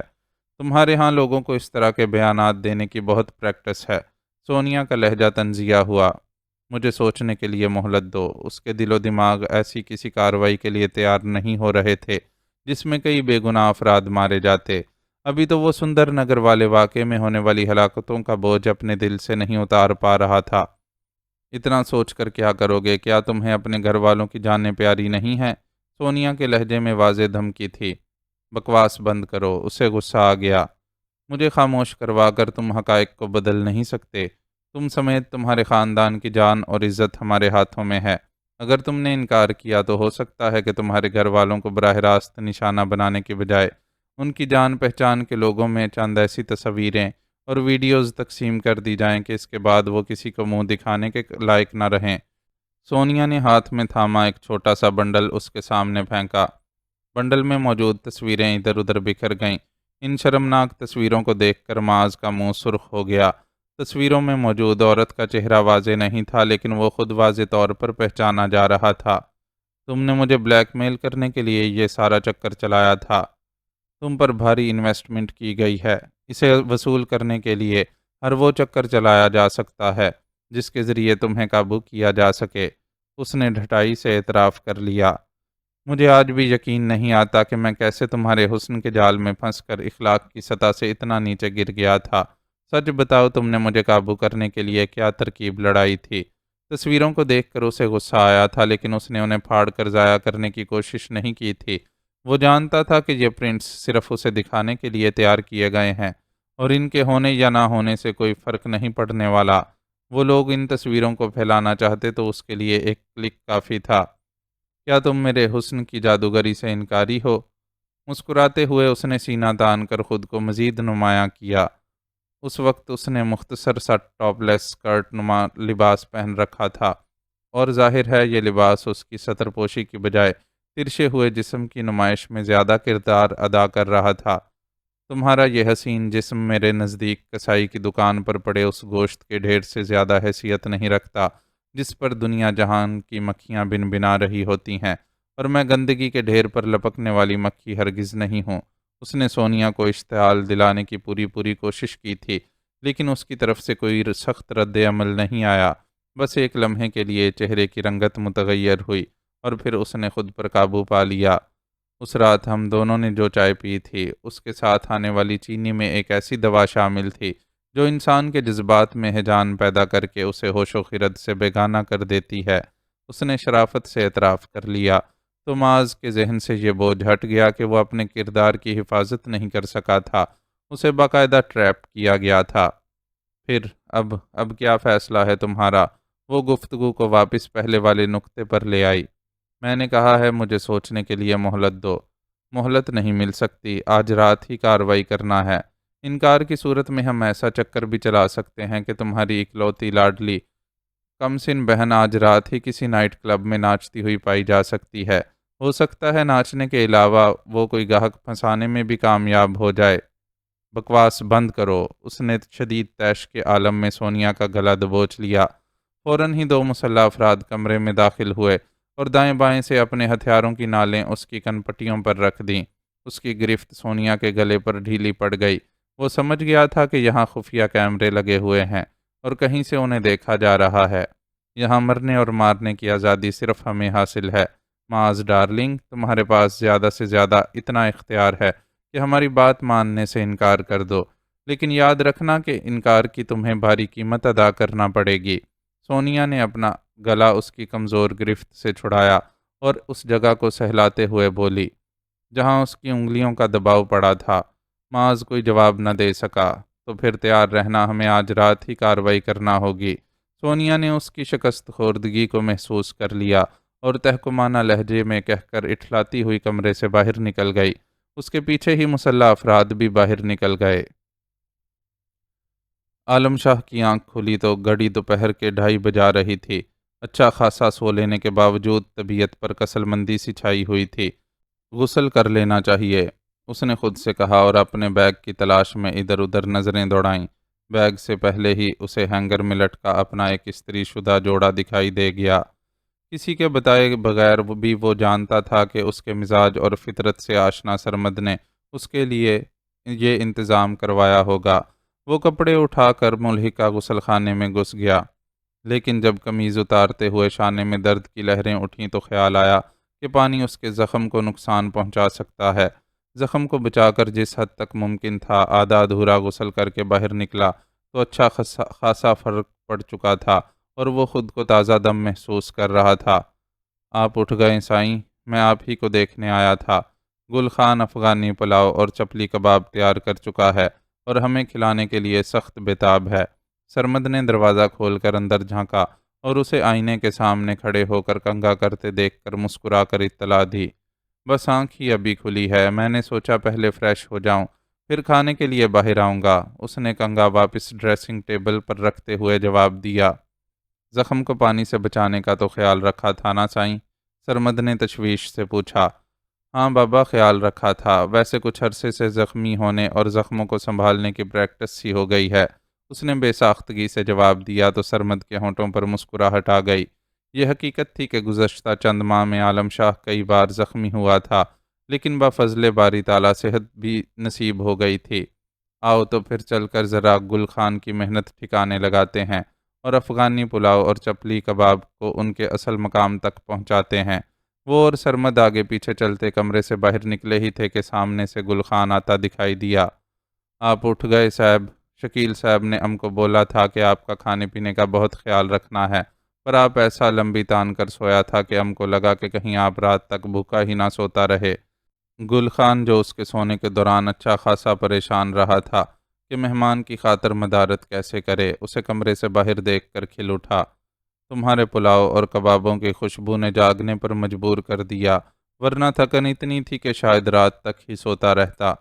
تمہارے ہاں لوگوں کو اس طرح کے بیانات دینے کی بہت پریکٹس ہے۔ سونیا کا لہجہ تنزیہ ہوا۔ مجھے سوچنے کے لیے مہلت دو۔ اس کے دل و دماغ ایسی کسی کارروائی کے لیے تیار نہیں ہو رہے تھے جس میں کئی بے گناہ افراد مارے جاتے۔ ابھی تو وہ سندر نگر والے واقعے میں ہونے والی ہلاکتوں کا بوجھ اپنے دل سے نہیں اتار پا رہا تھا۔ اتنا سوچ کر کیا کرو گے؟ کیا تمہیں اپنے گھر والوں کی جانیں پیاری نہیں ہیں؟ سونیا کے لہجے میں واضح دھمکی تھی۔ بکواس بند کرو، اسے غصہ آ گیا۔ مجھے خاموش کروا کر تم حقائق کو بدل نہیں سکتے۔ تم سمیت تمہارے خاندان کی جان اور عزت ہمارے ہاتھوں میں ہے۔ اگر تم نے انکار کیا تو ہو سکتا ہے کہ تمہارے گھر والوں کو براہ راست نشانہ بنانے کی بجائے ان کی جان پہچان کے لوگوں میں چند ایسی تصویریں اور ویڈیوز تقسیم کر دی جائیں کہ اس کے بعد وہ کسی کو منہ دکھانے کے لائق نہ رہیں۔ سونیا نے ہاتھ میں تھاما ایک چھوٹا سا بنڈل اس کے سامنے پھینکا۔ بنڈل میں موجود تصویریں ادھر ادھر بکھر گئیں۔ ان شرمناک تصویروں کو دیکھ کر معاذ کا منہ سرخ ہو گیا۔ تصویروں میں موجود عورت کا چہرہ واضح نہیں تھا، لیکن وہ خود واضح طور پر پہچانا جا رہا تھا۔ تم نے مجھے بلیک میل کرنے کے لیے یہ سارا چکر چلایا تھا۔ تم پر بھاری انویسٹمنٹ کی گئی ہے۔ اسے وصول کرنے کے لیے ہر وہ چکر چلایا جا سکتا ہے جس کے ذریعے تمہیں قابو کیا جا سکے۔ اس نے ڈھٹائی سے اعتراف کر لیا۔ مجھے آج بھی یقین نہیں آتا کہ میں کیسے تمہارے حسن کے جال میں پھنس کر اخلاق کی سطح سے اتنا نیچے گر گیا تھا۔ سچ بتاؤ، تم نے مجھے قابو کرنے کے لیے کیا ترکیب لڑائی تھی؟ تصویروں کو دیکھ کر اسے غصہ آیا تھا، لیکن اس نے انہیں پھاڑ کر ضائع کرنے کی کوشش نہیں کی تھی۔ وہ جانتا تھا کہ یہ پرنٹس صرف اسے دکھانے کے لیے تیار کیے گئے ہیں، اور ان کے ہونے یا نہ ہونے سے کوئی فرق نہیں پڑنے والا۔ وہ لوگ ان تصویروں کو پھیلانا چاہتے تو اس کے لیے ایک کلک کافی تھا۔ کیا تم میرے حسن کی جادوگری سے انکاری ہو؟ مسکراتے ہوئے اس نے سینہ تان کر خود کو مزید نمایاں کیا۔ اس وقت اس نے مختصر سا ٹاپ لیس اسکرٹ نما لباس پہن رکھا تھا، اور ظاہر ہے یہ لباس اس کی سطر پوشی کی بجائے ترشے ہوئے جسم کی نمائش میں زیادہ کردار ادا کر رہا تھا۔ تمہارا یہ حسین جسم میرے نزدیک کسائی کی دکان پر پڑے اس گوشت کے ڈھیر سے زیادہ حیثیت نہیں رکھتا جس پر دنیا جہان کی مکھیاں بن بنا رہی ہوتی ہیں، اور میں گندگی کے ڈھیر پر لپکنے والی مکھی ہرگز نہیں ہوں۔ اس نے سونیا کو اشتعال دلانے کی پوری کوشش کی تھی، لیکن اس کی طرف سے کوئی سخت رد عمل نہیں آیا۔ بس ایک لمحے کے لیے چہرے کی رنگت متغیر ہوئی، اور پھر اس نے خود پر قابو پا لیا۔ اس رات ہم دونوں نے جو چائے پی تھی، اس کے ساتھ آنے والی چینی میں ایک ایسی دوا شامل تھی جو انسان کے جذبات میں ہیجان پیدا کر کے اسے ہوش و خرد سے بیگانہ کر دیتی ہے۔ اس نے شرافت سے اعتراف کر لیا، تو معاذ کے ذہن سے یہ بوجھ ہٹ گیا کہ وہ اپنے کردار کی حفاظت نہیں کر سکا تھا۔ اسے باقاعدہ ٹریپ کیا گیا تھا۔ پھر اب کیا فیصلہ ہے تمہارا؟ وہ گفتگو کو واپس پہلے والے نقطے پر لے آئی۔ میں نے کہا ہے مجھے سوچنے کے لیے مہلت دو۔ مہلت نہیں مل سکتی، آج رات ہی کارروائی کرنا ہے۔ انکار کی صورت میں ہم ایسا چکر بھی چلا سکتے ہیں کہ تمہاری اکلوتی لاڈلی کمسن بہن آج رات ہی کسی نائٹ کلب میں ناچتی ہوئی پائی جا سکتی ہے۔ ہو سکتا ہے ناچنے کے علاوہ وہ کوئی گاہک پھنسانے میں بھی کامیاب ہو جائے۔ بکواس بند کرو، اس نے شدید طیش کے عالم میں سونیا کا گلا دبوچ لیا۔ فوراً ہی دو مسلح افراد کمرے میں داخل ہوئے اور دائیں بائیں سے اپنے ہتھیاروں کی نالیں اس کی کنپٹیوں پر رکھ دیں۔ اس کی گرفت سونیا کے گلے پر ڈھیلی پڑ گئی۔ وہ سمجھ گیا تھا کہ یہاں خفیہ کیمرے لگے ہوئے ہیں اور کہیں سے انہیں دیکھا جا رہا ہے۔ یہاں مرنے اور مارنے کی آزادی صرف ہمیں حاصل ہے۔ معاذ ڈارلنگ، تمہارے پاس زیادہ سے زیادہ اتنا اختیار ہے کہ ہماری بات ماننے سے انکار کر دو، لیکن یاد رکھنا کہ انکار کی تمہیں بھاری قیمت ادا کرنا پڑے گی۔ سونیا نے اپنا گلا اس کی کمزور گرفت سے چھڑایا اور اس جگہ کو سہلاتے ہوئے بولی جہاں اس کی انگلیوں کا دباؤ پڑا تھا۔ معاذ کوئی جواب نہ دے سکا۔ تو پھر تیار رہنا، ہمیں آج رات ہی کارروائی کرنا ہوگی۔ سونیا نے اس کی شکست خوردگی کو محسوس کر لیا اور تحکمانہ لہجے میں کہہ کر اٹھلاتی ہوئی کمرے سے باہر نکل گئی۔ اس کے پیچھے ہی مسلح افراد بھی باہر نکل گئے۔ عالم شاہ کی آنکھ کھلی تو گھڑی دوپہر کے 2:30 بجا رہی تھی۔ اچھا خاصا سو لینے کے باوجود طبیعت پر کسل مندی سی چھائی ہوئی تھی۔ غسل کر لینا چاہیے، اس نے خود سے کہا اور اپنے بیگ کی تلاش میں ادھر ادھر نظریں دوڑائیں۔ بیگ سے پہلے ہی اسے ہینگر میں لٹکا اپنا ایک استری شدہ جوڑا دکھائی دے گیا۔ کسی کے بتائے بغیر بھی وہ جانتا تھا کہ اس کے مزاج اور فطرت سے آشنا سرمد نے اس کے لیے یہ انتظام کروایا ہوگا۔ وہ کپڑے اٹھا کر ملحقہ غسل خانے میں گھس گیا، لیکن جب قمیض اتارتے ہوئے شانے میں درد کی لہریں اٹھیں تو خیال آیا کہ پانی اس کے زخم کو نقصان پہنچا سکتا ہے۔ زخم کو بچا کر جس حد تک ممکن تھا آدھا ادھورا غسل کر کے باہر نکلا تو اچھا خاصا فرق پڑ چکا تھا اور وہ خود کو تازہ دم محسوس کر رہا تھا۔ آپ اٹھ گئے سائیں، میں آپ ہی کو دیکھنے آیا تھا۔ گل خان افغانی پلاؤ اور چپلی کباب تیار کر چکا ہے اور ہمیں کھلانے کے لیے سخت بےتاب ہے۔ سرمد نے دروازہ کھول کر اندر جھانکا اور اسے آئینے کے سامنے کھڑے ہو کر کنگھا کرتے دیکھ کر مسکرا کر اطلاع دی۔ بس آنکھ ہی ابھی کھلی ہے، میں نے سوچا پہلے فریش ہو جاؤں، پھر کھانے کے لیے باہر آؤں گا۔ اس نے کنگھا واپس ڈریسنگ ٹیبل پر رکھتے ہوئے جواب دیا۔ زخم کو پانی سے بچانے کا تو خیال رکھا تھا نا سائیں؟ سرمد نے تشویش سے پوچھا۔ ہاں بابا، خیال رکھا تھا۔ ویسے کچھ عرصے سے زخمی ہونے اور زخموں کو سنبھالنے کی پریکٹس سی ہو گئی ہے، اس نے بے ساختگی سے جواب دیا تو سرمد کے ہونٹوں پر مسکراہٹ آ گئی۔ یہ حقیقت تھی کہ گزشتہ چند ماہ میں عالم شاہ کئی بار زخمی ہوا تھا، لیکن بفضل باری تعالیٰ صحت بھی نصیب ہو گئی تھی۔ آؤ تو پھر چل کر ذرا گل خان کی محنت ٹھکانے لگاتے ہیں اور افغانی پلاؤ اور چپلی کباب کو ان کے اصل مقام تک پہنچاتے ہیں۔ وہ اور سرمد آگے پیچھے چلتے کمرے سے باہر نکلے ہی تھے کہ سامنے سے گل خان آتا دکھائی دیا۔ آپ اٹھ گئے صاحب؟ شکیل صاحب نے کو بولا تھا کہ آپ کا کھانے پینے کا بہت خیال رکھنا ہے، پر آپ ایسا لمبی تان کر سویا تھا کہ کو لگا کہ کہیں آپ رات تک بھوکا ہی نہ سوتا رہے۔ گل خان، جو اس کے سونے کے دوران اچھا خاصا پریشان رہا تھا کہ مہمان کی خاطر مدارت کیسے کرے، اسے کمرے سے باہر دیکھ کر کھل اٹھا۔ تمہارے پلاؤ اور کبابوں کی خوشبو نے جاگنے پر مجبور کر دیا، ورنہ تھکن اتنی تھی کہ شاید رات تک ہی سوتا رہتا۔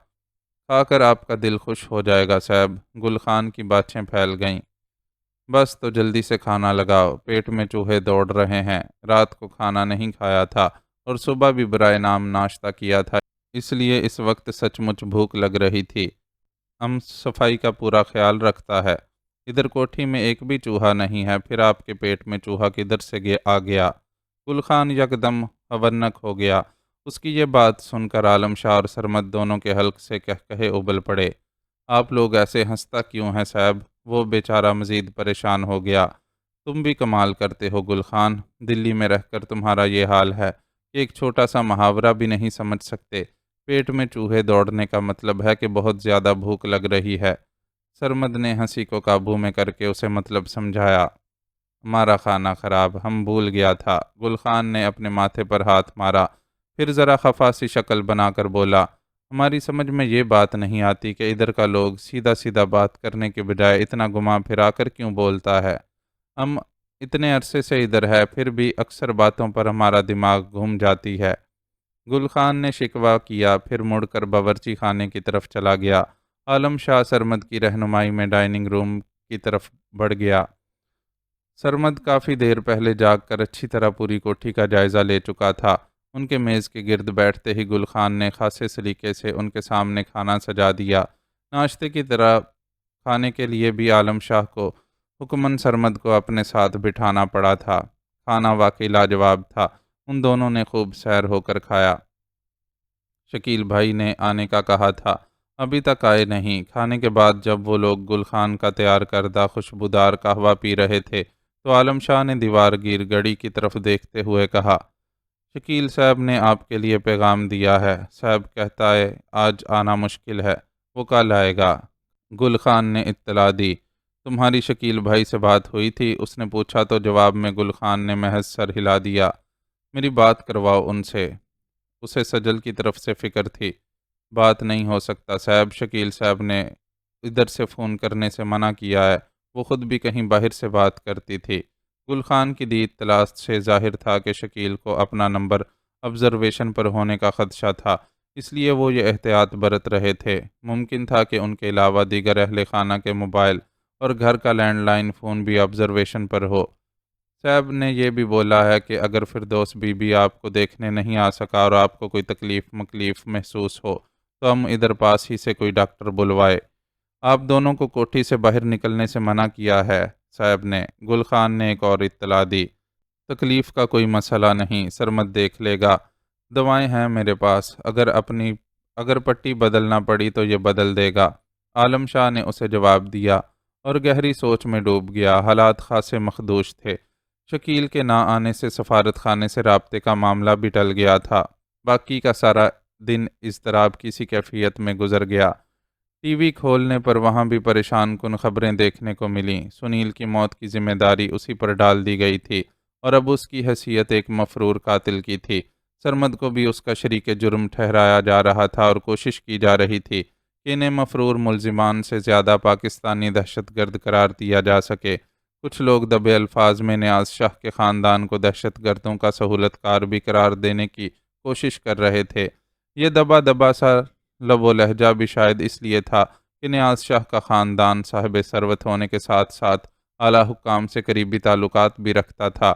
کھا کر آپ کا دل خوش ہو جائے گا صاحب۔ گل خان کی باتیں پھیل گئیں۔ بس تو جلدی سے کھانا لگاؤ، پیٹ میں چوہے دوڑ رہے ہیں۔ رات کو کھانا نہیں کھایا تھا اور صبح بھی برائے نام ناشتہ کیا تھا، اس لیے اس وقت سچ مچ بھوک لگ رہی تھی۔ صفائی کا پورا خیال رکھتا ہے، ادھر کوٹھی میں ایک بھی چوہا نہیں ہے، پھر آپ کے پیٹ میں چوہا کدھر سے آ گیا؟ گل خان یکدم حورنک ہو گیا۔ اس کی یہ بات سن کر عالم شاہ اور سرمد دونوں کے حلق سے کہے ابل پڑے۔ آپ لوگ ایسے ہنستا کیوں ہیں صاحب؟ وہ بیچارہ مزید پریشان ہو گیا۔ تم بھی کمال کرتے ہو گل خان، دلی میں رہ کر تمہارا یہ حال ہے کہ ایک چھوٹا سا محاورہ بھی نہیں سمجھ سکتے۔ پیٹ میں چوہے دوڑنے کا مطلب ہے کہ بہت زیادہ بھوک لگ رہی ہے۔ سرمد نے ہنسی کو قابو میں کر کے اسے مطلب سمجھایا۔ ہمارا کھانا خراب، ہم بھول گیا تھا۔ گل خان نے اپنے ماتھے پر ہاتھ مارا، پھر ذرا خفا سی شکل بنا کر بولا، ہماری سمجھ میں یہ بات نہیں آتی کہ ادھر کا لوگ سیدھا سیدھا بات کرنے کے بجائے اتنا گھما پھرا کر کیوں بولتا ہے؟ ہم اتنے عرصے سے ادھر ہے، پھر بھی اکثر باتوں پر ہمارا دماغ گھوم جاتی ہے۔ گل خان نے شکوہ کیا، پھر مڑ کر باورچی خانے کی طرف چلا گیا۔ عالم شاہ سرمد کی رہنمائی میں ڈائننگ روم کی طرف بڑھ گیا۔ سرمد کافی دیر پہلے جاگ کر اچھی طرح پوری کوٹھی کا جائزہ لے چکا تھا۔ ان کے میز کے گرد بیٹھتے ہی گل خان نے خاصے سلیقے سے ان کے سامنے کھانا سجا دیا۔ ناشتے کی طرح کھانے کے لیے بھی عالم شاہ کو حکمن سرمد کو اپنے ساتھ بٹھانا پڑا تھا۔ کھانا واقعی لاجواب تھا، ان دونوں نے خوب سیر ہو کر کھایا۔ شکیل بھائی نے آنے کا کہا تھا، ابھی تک آئے نہیں۔ کھانے کے بعد جب وہ لوگ گل خان کا تیار کردہ خوشبودار قہوہ پی رہے تھے تو عالم شاہ نے دیوار گیر گھڑی کی طرف دیکھتے ہوئے کہا، شکیل صاحب نے آپ کے لیے پیغام دیا ہے، صاحب کہتا ہے آج آنا مشکل ہے، وہ کل آئے گا۔ گل خان نے اطلاع دی، تمہاری شکیل بھائی سے بات ہوئی تھی؟ اس نے پوچھا تو جواب میں گل خان نے محض سر ہلا دیا، میری بات کرواؤ ان سے۔ اسے سجل کی طرف سے فکر تھی۔ بات نہیں ہو سکتا صاحب، شکیل صاحب نے ادھر سے فون کرنے سے منع کیا ہے، وہ خود بھی کہیں باہر سے بات کرتی تھی۔ گل خان کی دی اطلاع سے ظاہر تھا کہ شکیل کو اپنا نمبر آبزرویشن پر ہونے کا خدشہ تھا، اس لیے وہ یہ احتیاط برت رہے تھے۔ ممکن تھا کہ ان کے علاوہ دیگر اہل خانہ کے موبائل اور گھر کا لینڈ لائن فون بھی آبزرویشن پر ہو۔ صاحب نے یہ بھی بولا ہے کہ اگر فردوس بی بی آپ کو دیکھنے نہیں آ سکا اور آپ کو کوئی تکلیف محسوس ہو تو ہم ادھر پاس ہی سے کوئی ڈاکٹر بلوائے۔ آپ دونوں کو کوٹھی سے باہر نکلنے سے منع کیا ہے صاحب نے۔ گل خان نے ایک اور اطلاع دی، تکلیف کا کوئی مسئلہ نہیں، سرمد دیکھ لے گا، دوائیں ہیں میرے پاس، اگر پٹی بدلنا پڑی تو یہ بدل دے گا۔ عالم شاہ نے اسے جواب دیا اور گہری سوچ میں ڈوب گیا۔ حالات خاصے مخدوش تھے۔ شکیل کے نہ آنے سے سفارت خانے سے رابطے کا معاملہ بھی ٹل گیا تھا۔ باقی کا سارا دن اضطراب کی سی کیفیت میں گزر گیا۔ ٹی وی کھولنے پر وہاں بھی پریشان کن خبریں دیکھنے کو ملیں۔ سنیل کی موت کی ذمہ داری اسی پر ڈال دی گئی تھی اور اب اس کی حیثیت ایک مفرور قاتل کی تھی۔ سرمد کو بھی اس کا شریک جرم ٹھہرایا جا رہا تھا اور کوشش کی جا رہی تھی کہ انہیں مفرور ملزمان سے زیادہ پاکستانی دہشت گرد قرار دیا جا سکے۔ کچھ لوگ دبے الفاظ میں نیاز شاہ کے خاندان کو دہشت گردوں کا سہولت کار بھی قرار دینے کی کوشش کر رہے تھے۔ یہ دبا سا لب و لہجہ بھی شاید اس لیے تھا کہ نیاز شاہ کا خاندان صاحب ثروت ہونے کے ساتھ ساتھ اعلیٰ حکام سے قریبی تعلقات بھی رکھتا تھا۔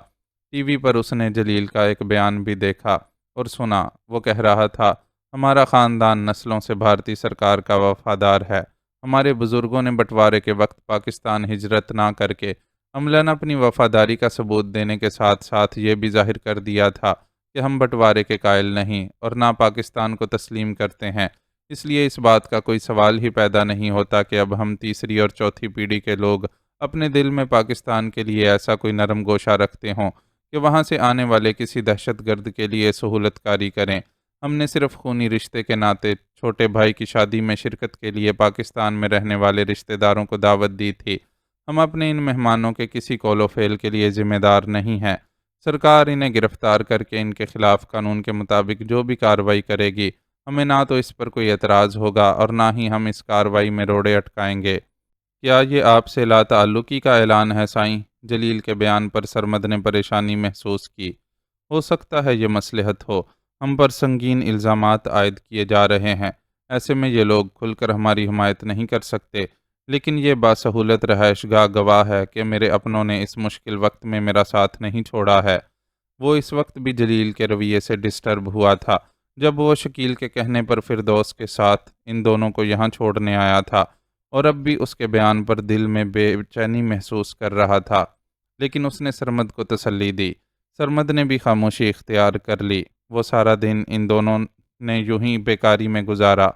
ٹی وی پر اس نے جلیل کا ایک بیان بھی دیکھا اور سنا۔ وہ کہہ رہا تھا، ہمارا خاندان نسلوں سے بھارتی سرکار کا وفادار ہے۔ ہمارے بزرگوں نے بٹوارے کے وقت پاکستان ہجرت نہ کر کے عملاً اپنی وفاداری کا ثبوت دینے کے ساتھ ساتھ یہ بھی ظاہر کر دیا تھا کہ ہم بٹوارے کے قائل نہیں اور نہ پاکستان کو تسلیم کرتے ہیں۔ اس لیے اس بات کا کوئی سوال ہی پیدا نہیں ہوتا کہ اب ہم تیسری اور چوتھی پیڑھی کے لوگ اپنے دل میں پاکستان کے لیے ایسا کوئی نرم گوشہ رکھتے ہوں کہ وہاں سے آنے والے کسی دہشت گرد کے لیے سہولت کاری کریں۔ ہم نے صرف خونی رشتے کے ناطے چھوٹے بھائی کی شادی میں شرکت کے لیے پاکستان میں رہنے والے رشتہ داروں کو دعوت دی تھی۔ ہم اپنے ان مہمانوں کے کسی قول و فعل کے لیے ذمہ دار نہیں ہیں۔ سرکار انہیں گرفتار کر کے ان کے خلاف قانون کے مطابق جو بھی کارروائی کرے گی، ہمیں نہ تو اس پر کوئی اعتراض ہوگا اور نہ ہی ہم اس کارروائی میں روڑے اٹکائیں گے۔ کیا یہ آپ سے لا تعلقی کا اعلان ہے سائیں؟ جلیل کے بیان پر سرمد نے پریشانی محسوس کی۔ ہو سکتا ہے یہ مصلحت ہو، ہم پر سنگین الزامات عائد کیے جا رہے ہیں، ایسے میں یہ لوگ کھل کر ہماری حمایت نہیں کر سکتے، لیکن یہ باسہولت رہائش گاہ گواہ ہے کہ میرے اپنوں نے اس مشکل وقت میں میرا ساتھ نہیں چھوڑا ہے۔ وہ اس وقت بھی جلیل کے رویے سے ڈسٹرب ہوا تھا جب وہ شکیل کے کہنے پر فردوس کے ساتھ ان دونوں کو یہاں چھوڑنے آیا تھا، اور اب بھی اس کے بیان پر دل میں بے چینی محسوس کر رہا تھا، لیکن اس نے سرمد کو تسلی دی۔ سرمد نے بھی خاموشی اختیار کر لی۔ وہ سارا دن ان دونوں نے یوں ہی بیکاری میں گزارا۔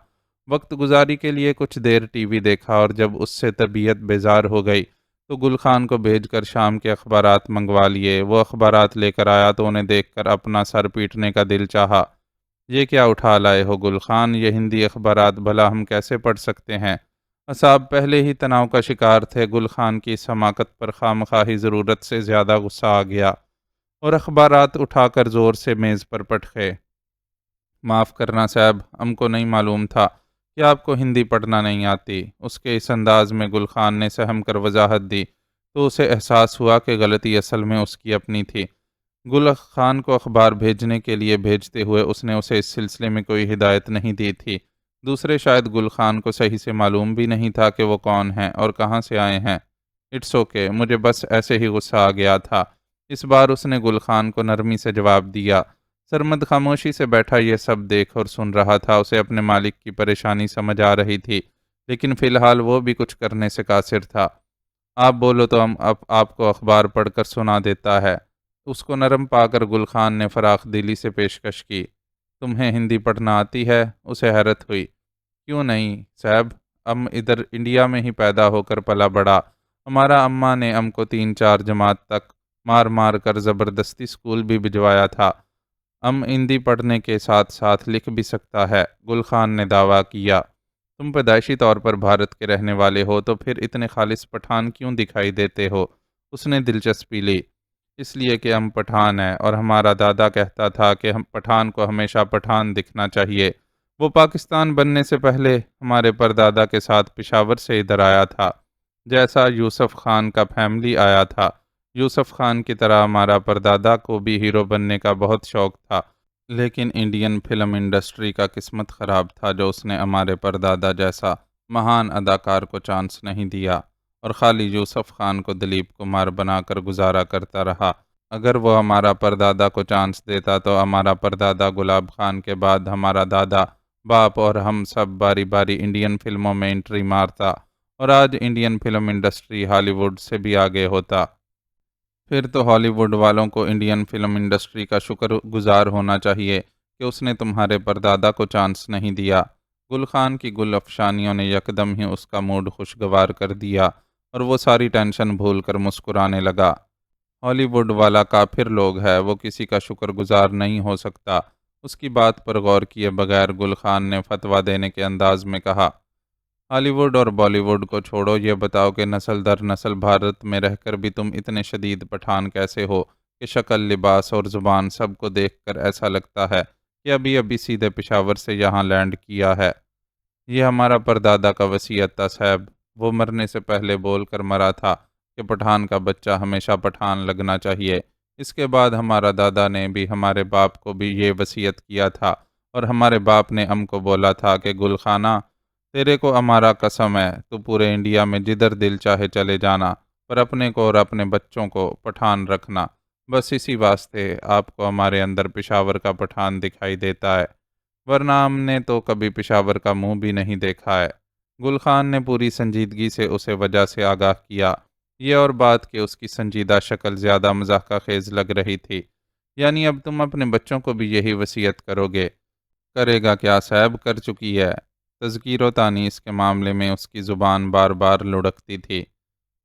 وقت گزاری کے لیے کچھ دیر ٹی وی دیکھا اور جب اس سے طبیعت بیزار ہو گئی تو گل خان کو بھیج کر شام کے اخبارات منگوا لیے۔ وہ اخبارات لے کر آیا تو انہیں دیکھ کر اپنا سر پیٹنے کا دل چاہا۔ یہ کیا اٹھا لائے ہو گل خان؟ یہ ہندی اخبارات بھلا ہم کیسے پڑھ سکتے ہیں؟ اصحاب پہلے ہی تناؤ کا شکار تھے۔ گل خان کی اس حماقت پر خواہی ضرورت سے زیادہ غصہ آ گیا اور اخبارات اٹھا کر زور سے میز پر پٹکے۔ معاف کرنا صاحب، ہم کو نہیں معلوم تھا کہ آپ کو ہندی پڑھنا نہیں آتی۔ اس کے اس انداز میں گل خان نے سہم کر وضاحت دی تو اسے احساس ہوا کہ غلطی اصل میں اس کی اپنی تھی۔ گل خان کو اخبار بھیجنے کے لیے بھیجتے ہوئے اس نے اسے اس سلسلے میں کوئی ہدایت نہیں دی تھی۔ دوسرے شاید گل خان کو صحیح سے معلوم بھی نہیں تھا کہ وہ کون ہیں اور کہاں سے آئے ہیں۔ اٹس اوکے، مجھے بس ایسے ہی غصہ آ گیا تھا۔ اس بار اس نے گل خان کو نرمی سے جواب دیا۔ سرمد خاموشی سے بیٹھا یہ سب دیکھ اور سن رہا تھا۔ اسے اپنے مالک کی پریشانی سمجھ آ رہی تھی، لیکن فی الحال وہ بھی کچھ کرنے سے قاصر تھا۔ آپ بولو تو ہم آپ کو اخبار پڑھ کر سنا دیتا ہے۔ اس کو نرم پا کر گل خان نے فراخ دلی سے پیشکش کی۔ تمہیں ہندی پڑھنا آتی ہے؟ اسے حیرت ہوئی۔ کیوں نہیں صاحب، ہم ادھر انڈیا میں ہی پیدا ہو کر پلا بڑا۔ ہمارا اماں نے ہم کو 3-4 جماعت تک مار مار کر زبردستی اسکول بھی بھجوایا تھا۔ ہندی پڑھنے کے ساتھ ساتھ لکھ بھی سکتا ہے، گل خان نے دعویٰ کیا۔ تم پیدائشی طور پر بھارت کے رہنے والے ہو تو پھر اتنے خالص پٹھان کیوں دکھائی دیتے ہو؟ اس نے دلچسپی لی۔ اس لیے کہ ہم پٹھان ہیں اور ہمارا دادا کہتا تھا کہ ہم پٹھان کو ہمیشہ پٹھان دکھنا چاہیے۔ وہ پاکستان بننے سے پہلے ہمارے پردادا کے ساتھ پشاور سے ادھر آیا تھا، جیسا یوسف خان کا فیملی آیا تھا۔ یوسف خان کی طرح ہمارا پردادا کو بھی ہیرو بننے کا بہت شوق تھا، لیکن انڈین فلم انڈسٹری کا قسمت خراب تھا جو اس نے ہمارے پردادا جیسا مہان اداکار کو چانس نہیں دیا، اور خالی یوسف خان کو دلیپ کمار بنا کر گزارا کرتا رہا۔ اگر وہ ہمارا پردادا کو چانس دیتا تو ہمارا پردادا گلاب خان کے بعد ہمارا دادا، باپ اور ہم سب باری باری انڈین فلموں میں انٹری مارتا، اور آج انڈین فلم انڈسٹری ہالی ووڈ سے بھی آگے ہوتا۔ پھر تو ہالی ووڈ والوں کو انڈین فلم انڈسٹری کا شکر گزار ہونا چاہیے کہ اس نے تمہارے پردادا کو چانس نہیں دیا۔ گل خان کی گل افشانیوں نے یکدم ہی اس کا موڈ خوشگوار کر دیا اور وہ ساری ٹینشن بھول کر مسکرانے لگا۔ ہالی ووڈ والا کافر لوگ ہے، وہ کسی کا شکر گزار نہیں ہو سکتا۔ اس کی بات پر غور کیے بغیر گل خان نے فتویٰ دینے کے انداز میں کہا، ہالی ووڈ اور بالی ووڈ کو چھوڑو، یہ بتاؤ کہ نسل در نسل بھارت میں رہ کر بھی تم اتنے شدید پٹھان کیسے ہو کہ شکل، لباس اور زبان سب کو دیکھ کر ایسا لگتا ہے کہ ابھی ابھی سیدھے پشاور سے یہاں لینڈ کیا ہے۔ یہ ہمارا پردادا کا وصیت تھا صاحب۔ وہ مرنے سے پہلے بول کر مرا تھا کہ پٹھان کا بچہ ہمیشہ پٹھان لگنا چاہیے۔ اس کے بعد ہمارا دادا نے بھی ہمارے باپ کو بھی یہ وصیت کیا تھا، اور ہمارے باپ نے ہم کو بولا تھا کہ گل خانہ، تیرے کو ہمارا قسم ہے، تو پورے انڈیا میں جدھر دل چاہے چلے جانا، پر اپنے کو اور اپنے بچوں کو پٹھان رکھنا۔ بس اسی واسطے آپ کو ہمارے اندر پشاور کا پٹھان دکھائی دیتا ہے، ورنہ ہم نے تو کبھی پشاور کا منہ بھی نہیں دیکھا ہے۔ گل خان نے پوری سنجیدگی سے اسے وجہ سے آگاہ کیا، یہ اور بات کہ اس کی سنجیدہ شکل زیادہ مضحکہ خیز لگ رہی تھی۔ یعنی اب تم اپنے بچوں کو بھی یہی وصیت کرو گے؟ کرے گا کیا صاحب، کر چکی ہے۔ تذکیر و تانیث کے معاملے میں اس کی زبان بار بار لڑکتی تھی۔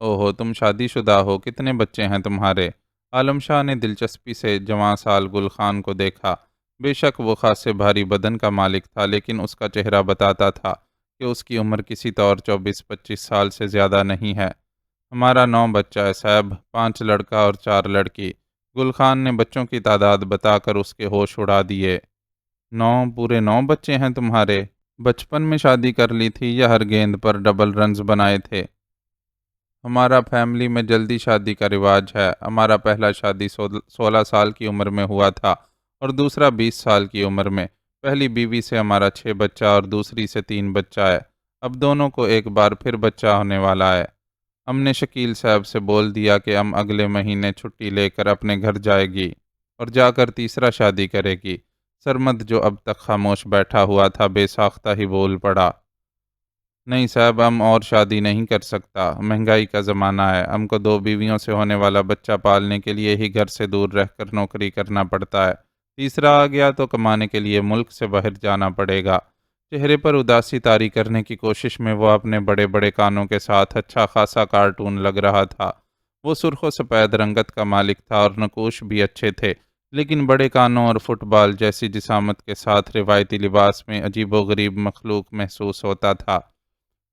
اوہو، تم شادی شدہ ہو، کتنے بچے ہیں تمہارے؟ عالم شاہ نے دلچسپی سے جوان سال گل خان کو دیکھا۔ بے شک وہ خاصے بھاری بدن کا مالک تھا، لیکن اس کا چہرہ بتاتا تھا کہ اس کی عمر کسی طور 24-25 سال سے زیادہ نہیں ہے۔ ہمارا 9 بچہ ہے صاحب، 5 لڑکا اور 4 لڑکی۔ گل خان نے بچوں کی تعداد بتا کر اس کے ہوش اڑا دیے۔ 9، پورے 9 بچے ہیں تمہارے؟ بچپن میں شادی کر لی تھی یا ہر گیند پر ڈبل رنز بنائے تھے؟ ہمارا فیملی میں جلدی شادی کا رواج ہے۔ ہمارا پہلا شادی 16 سال کی عمر میں ہوا تھا اور دوسرا 20 سال کی عمر میں۔ پہلی بیوی سے ہمارا 6 بچہ اور دوسری سے 3 بچہ ہے۔ اب دونوں کو ایک بار پھر بچہ ہونے والا ہے۔ ہم نے شکیل صاحب سے بول دیا کہ ہم اگلے مہینے چھٹی لے کر اپنے گھر جائے گی اور جا کر تیسرا شادی کرے گی۔ سرمد جو اب تک خاموش بیٹھا ہوا تھا بے ساختہ ہی بول پڑا۔ نہیں صاحب، ہم اور شادی نہیں کر سکتا، مہنگائی کا زمانہ ہے، ہم کو 2 بیویوں سے ہونے والا بچہ پالنے کے لیے ہی گھر سے دور رہ کر نوکری کرنا پڑتا ہے۔ تیسرا آ گیا تو کمانے کے لیے ملک سے باہر جانا پڑے گا۔ چہرے پر اداسی طاری کرنے کی کوشش میں وہ اپنے بڑے بڑے کانوں کے ساتھ اچھا خاصا کارٹون لگ رہا تھا۔ وہ سرخ و سفید رنگت کا مالک تھا اور نقوش بھی اچھے تھے، لیکن بڑے کانوں اور فٹ بال جیسی جسامت کے ساتھ روایتی لباس میں عجیب و غریب مخلوق محسوس ہوتا تھا۔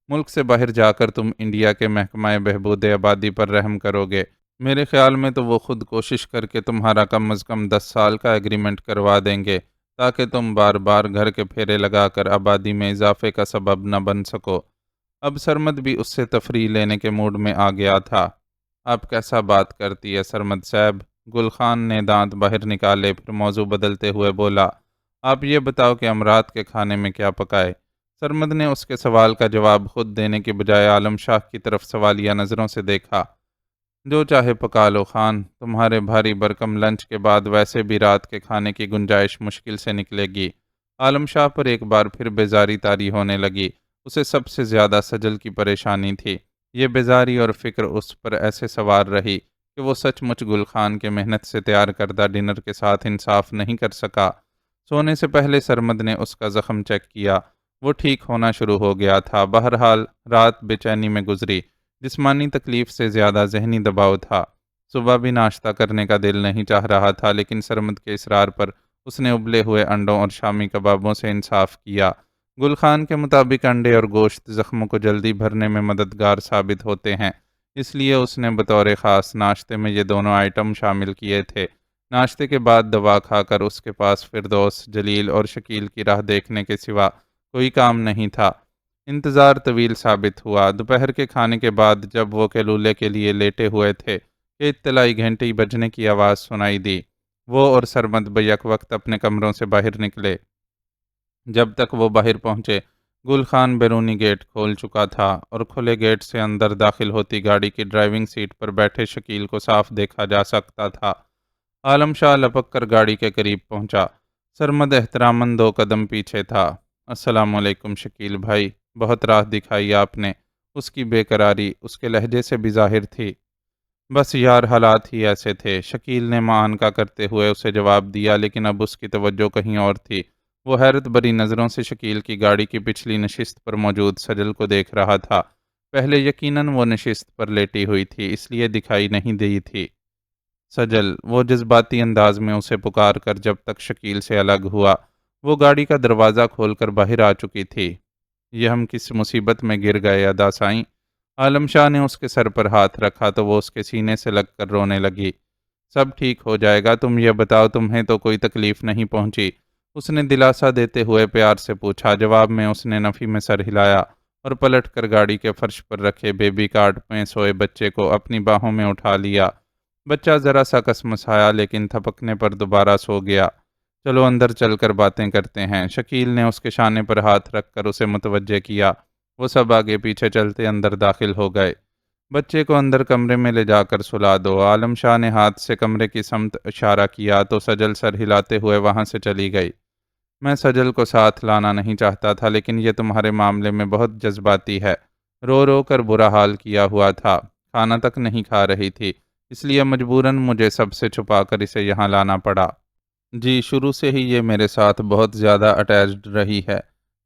ملک سے باہر جا کر تم انڈیا کے محکمہ بہبود آبادی پر رحم کرو گے؟ میرے خیال میں تو وہ خود کوشش کر کے تمہارا کم از کم 10 سال کا ایگریمنٹ کروا دیں گے، تاکہ تم بار بار گھر کے پھیرے لگا کر آبادی میں اضافے کا سبب نہ بن سکو۔ اب سرمد بھی اس سے تفریح لینے کے موڈ میں آ گیا تھا۔ آپ کیسا بات کرتی ہے سرمد صاحب؟ گل خان نے دانت باہر نکالے، پھر موضوع بدلتے ہوئے بولا، آپ یہ بتاؤ کہ ہم رات کے کھانے میں کیا پکائے؟ سرمد نے اس کے سوال کا جواب خود دینے کے بجائے عالم شاہ کی طرف سوالیہ نظروں سے دیکھا۔ جو چاہے پکا لو خان، تمہارے بھاری برکم لنچ کے بعد ویسے بھی رات کے کھانے کی گنجائش مشکل سے نکلے گی۔ عالم شاہ پر ایک بار پھر بیزاری طاری ہونے لگی۔ اسے سب سے زیادہ سجل کی پریشانی تھی۔ یہ بیزاری اور فکر اس پر ایسے سوار رہی کہ وہ سچ مچ گل خان کے محنت سے تیار کردہ ڈنر کے ساتھ انصاف نہیں کر سکا۔ سونے سے پہلے سرمد نے اس کا زخم چیک کیا۔ وہ ٹھیک ہونا شروع ہو گیا تھا۔ بہرحال رات بے چینی میں گزری۔ جسمانی تکلیف سے زیادہ ذہنی دباؤ تھا۔ صبح بھی ناشتہ کرنے کا دل نہیں چاہ رہا تھا، لیکن سرمد کے اصرار پر اس نے ابلے ہوئے انڈوں اور شامی کبابوں سے انصاف کیا۔ گل خان کے مطابق انڈے اور گوشت زخموں کو جلدی بھرنے میں مددگار ثابت ہوتے ہیں، اس لیے اس نے بطور خاص ناشتے میں یہ دونوں آئٹم شامل کیے تھے۔ ناشتے کے بعد دوا کھا کر اس کے پاس فردوس، جلیل اور شکیل کی راہ دیکھنے کے سوا کوئی کام نہیں تھا۔ انتظار طویل ثابت ہوا۔ دوپہر کے کھانے کے بعد جب وہ کیلولے کے لیے لیٹے ہوئے تھے کہ اطلاعی گھنٹی بجنے کی آواز سنائی دی۔ وہ اور سرمد بیک وقت اپنے کمروں سے باہر نکلے۔ جب تک وہ باہر پہنچے، گل خان بیرونی گیٹ کھول چکا تھا اور کھلے گیٹ سے اندر داخل ہوتی گاڑی کی ڈرائیونگ سیٹ پر بیٹھے شکیل کو صاف دیکھا جا سکتا تھا۔ عالم شاہ لپک کر گاڑی کے قریب پہنچا۔ سرمد احتراماً 2 قدم پیچھے تھا۔ السلام علیکم شکیل بھائی، بہت راہ دکھائی آپ نے۔ اس کی بے قراری اس کے لہجے سے بھی ظاہر تھی۔ بس یار، حالات ہی ایسے تھے، شکیل نے معان کا کرتے ہوئے اسے جواب دیا، لیکن اب اس کی توجہ کہیں اور تھی۔ وہ حیرت بری نظروں سے شکیل کی گاڑی کی پچھلی نشست پر موجود سجل کو دیکھ رہا تھا۔ پہلے یقیناً وہ نشست پر لیٹی ہوئی تھی، اس لیے دکھائی نہیں دی تھی۔ سجل، وہ جذباتی انداز میں اسے پکار کر جب تک شکیل سے الگ ہوا، وہ گاڑی کا دروازہ کھول کر باہر آ چکی تھی۔ یہ ہم کس مصیبت میں گر گئے ادا سائیں؟ عالم شاہ نے اس کے سر پر ہاتھ رکھا تو وہ اس کے سینے سے لگ کر رونے لگی۔ سب ٹھیک ہو جائے گا، تم یہ بتاؤ تمہیں تو کوئی تکلیف نہیں پہنچی؟ اس نے دلاسا دیتے ہوئے پیار سے پوچھا۔ جواب میں اس نے نفی میں سر ہلایا اور پلٹ کر گاڑی کے فرش پر رکھے بیبی کارٹ میں سوئے بچے کو اپنی باہوں میں اٹھا لیا۔ بچہ ذرا سا کسمسایا، لیکن تھپکنے پر دوبارہ سو گیا۔ چلو اندر چل کر باتیں کرتے ہیں۔ شکیل نے اس کے شانے پر ہاتھ رکھ کر اسے متوجہ کیا۔ وہ سب آگے پیچھے چلتے اندر داخل ہو گئے۔ بچے کو اندر کمرے میں لے جا کر سلا دو۔ عالم شاہ نے ہاتھ سے کمرے کی سمت اشارہ کیا تو سجل سر ہلاتے ہوئے وہاں سے چلی گئی۔ میں سجل کو ساتھ لانا نہیں چاہتا تھا، لیکن یہ تمہارے معاملے میں بہت جذباتی ہے۔ رو رو کر برا حال کیا ہوا تھا، کھانا تک نہیں کھا رہی تھی، اس لیے مجبوراً مجھے سب سے چھپا کر اسے یہاں لانا پڑا۔ جی، شروع سے ہی یہ میرے ساتھ بہت زیادہ اٹیچڈ رہی ہے،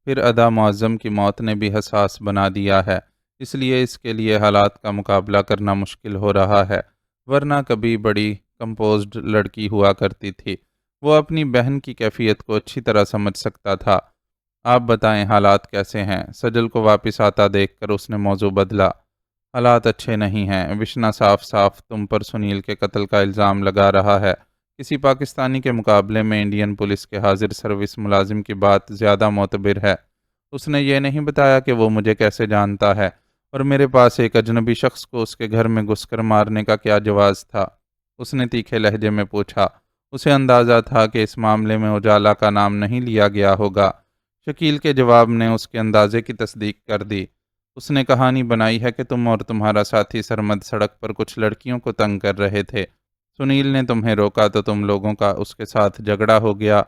پھر ادا معظم کی موت نے بھی حساس بنا دیا ہے، اس لیے اس کے لیے حالات کا مقابلہ کرنا مشکل ہو رہا ہے، ورنہ کبھی بڑی کمپوزڈ لڑکی ہوا کرتی تھی۔ وہ اپنی بہن کی کیفیت کو اچھی طرح سمجھ سکتا تھا۔ آپ بتائیں حالات کیسے ہیں؟ سجل کو واپس آتا دیکھ کر اس نے موضوع بدلا۔ حالات اچھے نہیں ہیں، وشنا صاف صاف تم پر سنیل کے قتل کا الزام لگا رہا ہے۔ کسی پاکستانی کے مقابلے میں انڈین پولیس کے حاضر سروس ملازم کی بات زیادہ معتبر ہے۔ اس نے یہ نہیں بتایا کہ وہ مجھے کیسے جانتا ہے، اور میرے پاس ایک اجنبی شخص کو اس کے گھر میں گھس کر مارنے کا کیا جواز تھا؟ اس نے تیکھے لہجے میں پوچھا۔ اسے اندازہ تھا کہ اس معاملے میں اجالا کا نام نہیں لیا گیا ہوگا۔ شکیل کے جواب نے اس کے اندازے کی تصدیق کر دی۔ اس نے کہانی بنائی ہے کہ تم اور تمہارا ساتھی سرمد سڑک پر کچھ لڑکیوں کو تنگ کر رہے تھے۔ سنیل نے تمہیں روکا تو تم لوگوں کا اس کے ساتھ جھگڑا ہو گیا،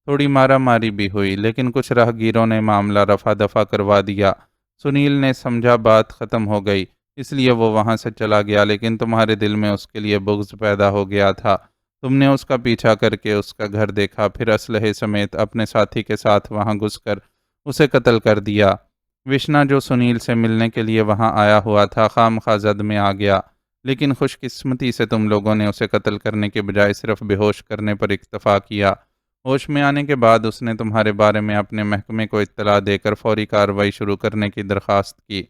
تھوڑی مارا ماری بھی ہوئی، لیکن کچھ راہگیروں نے معاملہ رفع دفع کروا دیا۔ سنیل نے سمجھا بات ختم ہو گئی، اس لیے وہ وہاں سے چلا گیا، لیکن تمہارے دل میں اس کے لیے بغض پیدا ہو گیا تھا۔ تم نے اس کا پیچھا کر کے اس کا گھر دیکھا، پھر اسلحے سمیت اپنے ساتھی کے ساتھ وہاں گھس کر اسے قتل کر دیا۔ وشنا جو سنیل سے ملنے کے لیے وہاں آیا ہوا تھا، خام خواہ زد میں آ گیا، لیکن خوش قسمتی سے تم لوگوں نے اسے قتل کرنے کے بجائے صرف بے ہوش کرنے پر اکتفا کیا۔ ہوش میں آنے کے بعد اس نے تمہارے بارے میں اپنے محکمے کو اطلاع دے کر فوری کارروائی شروع کرنے کی درخواست کی۔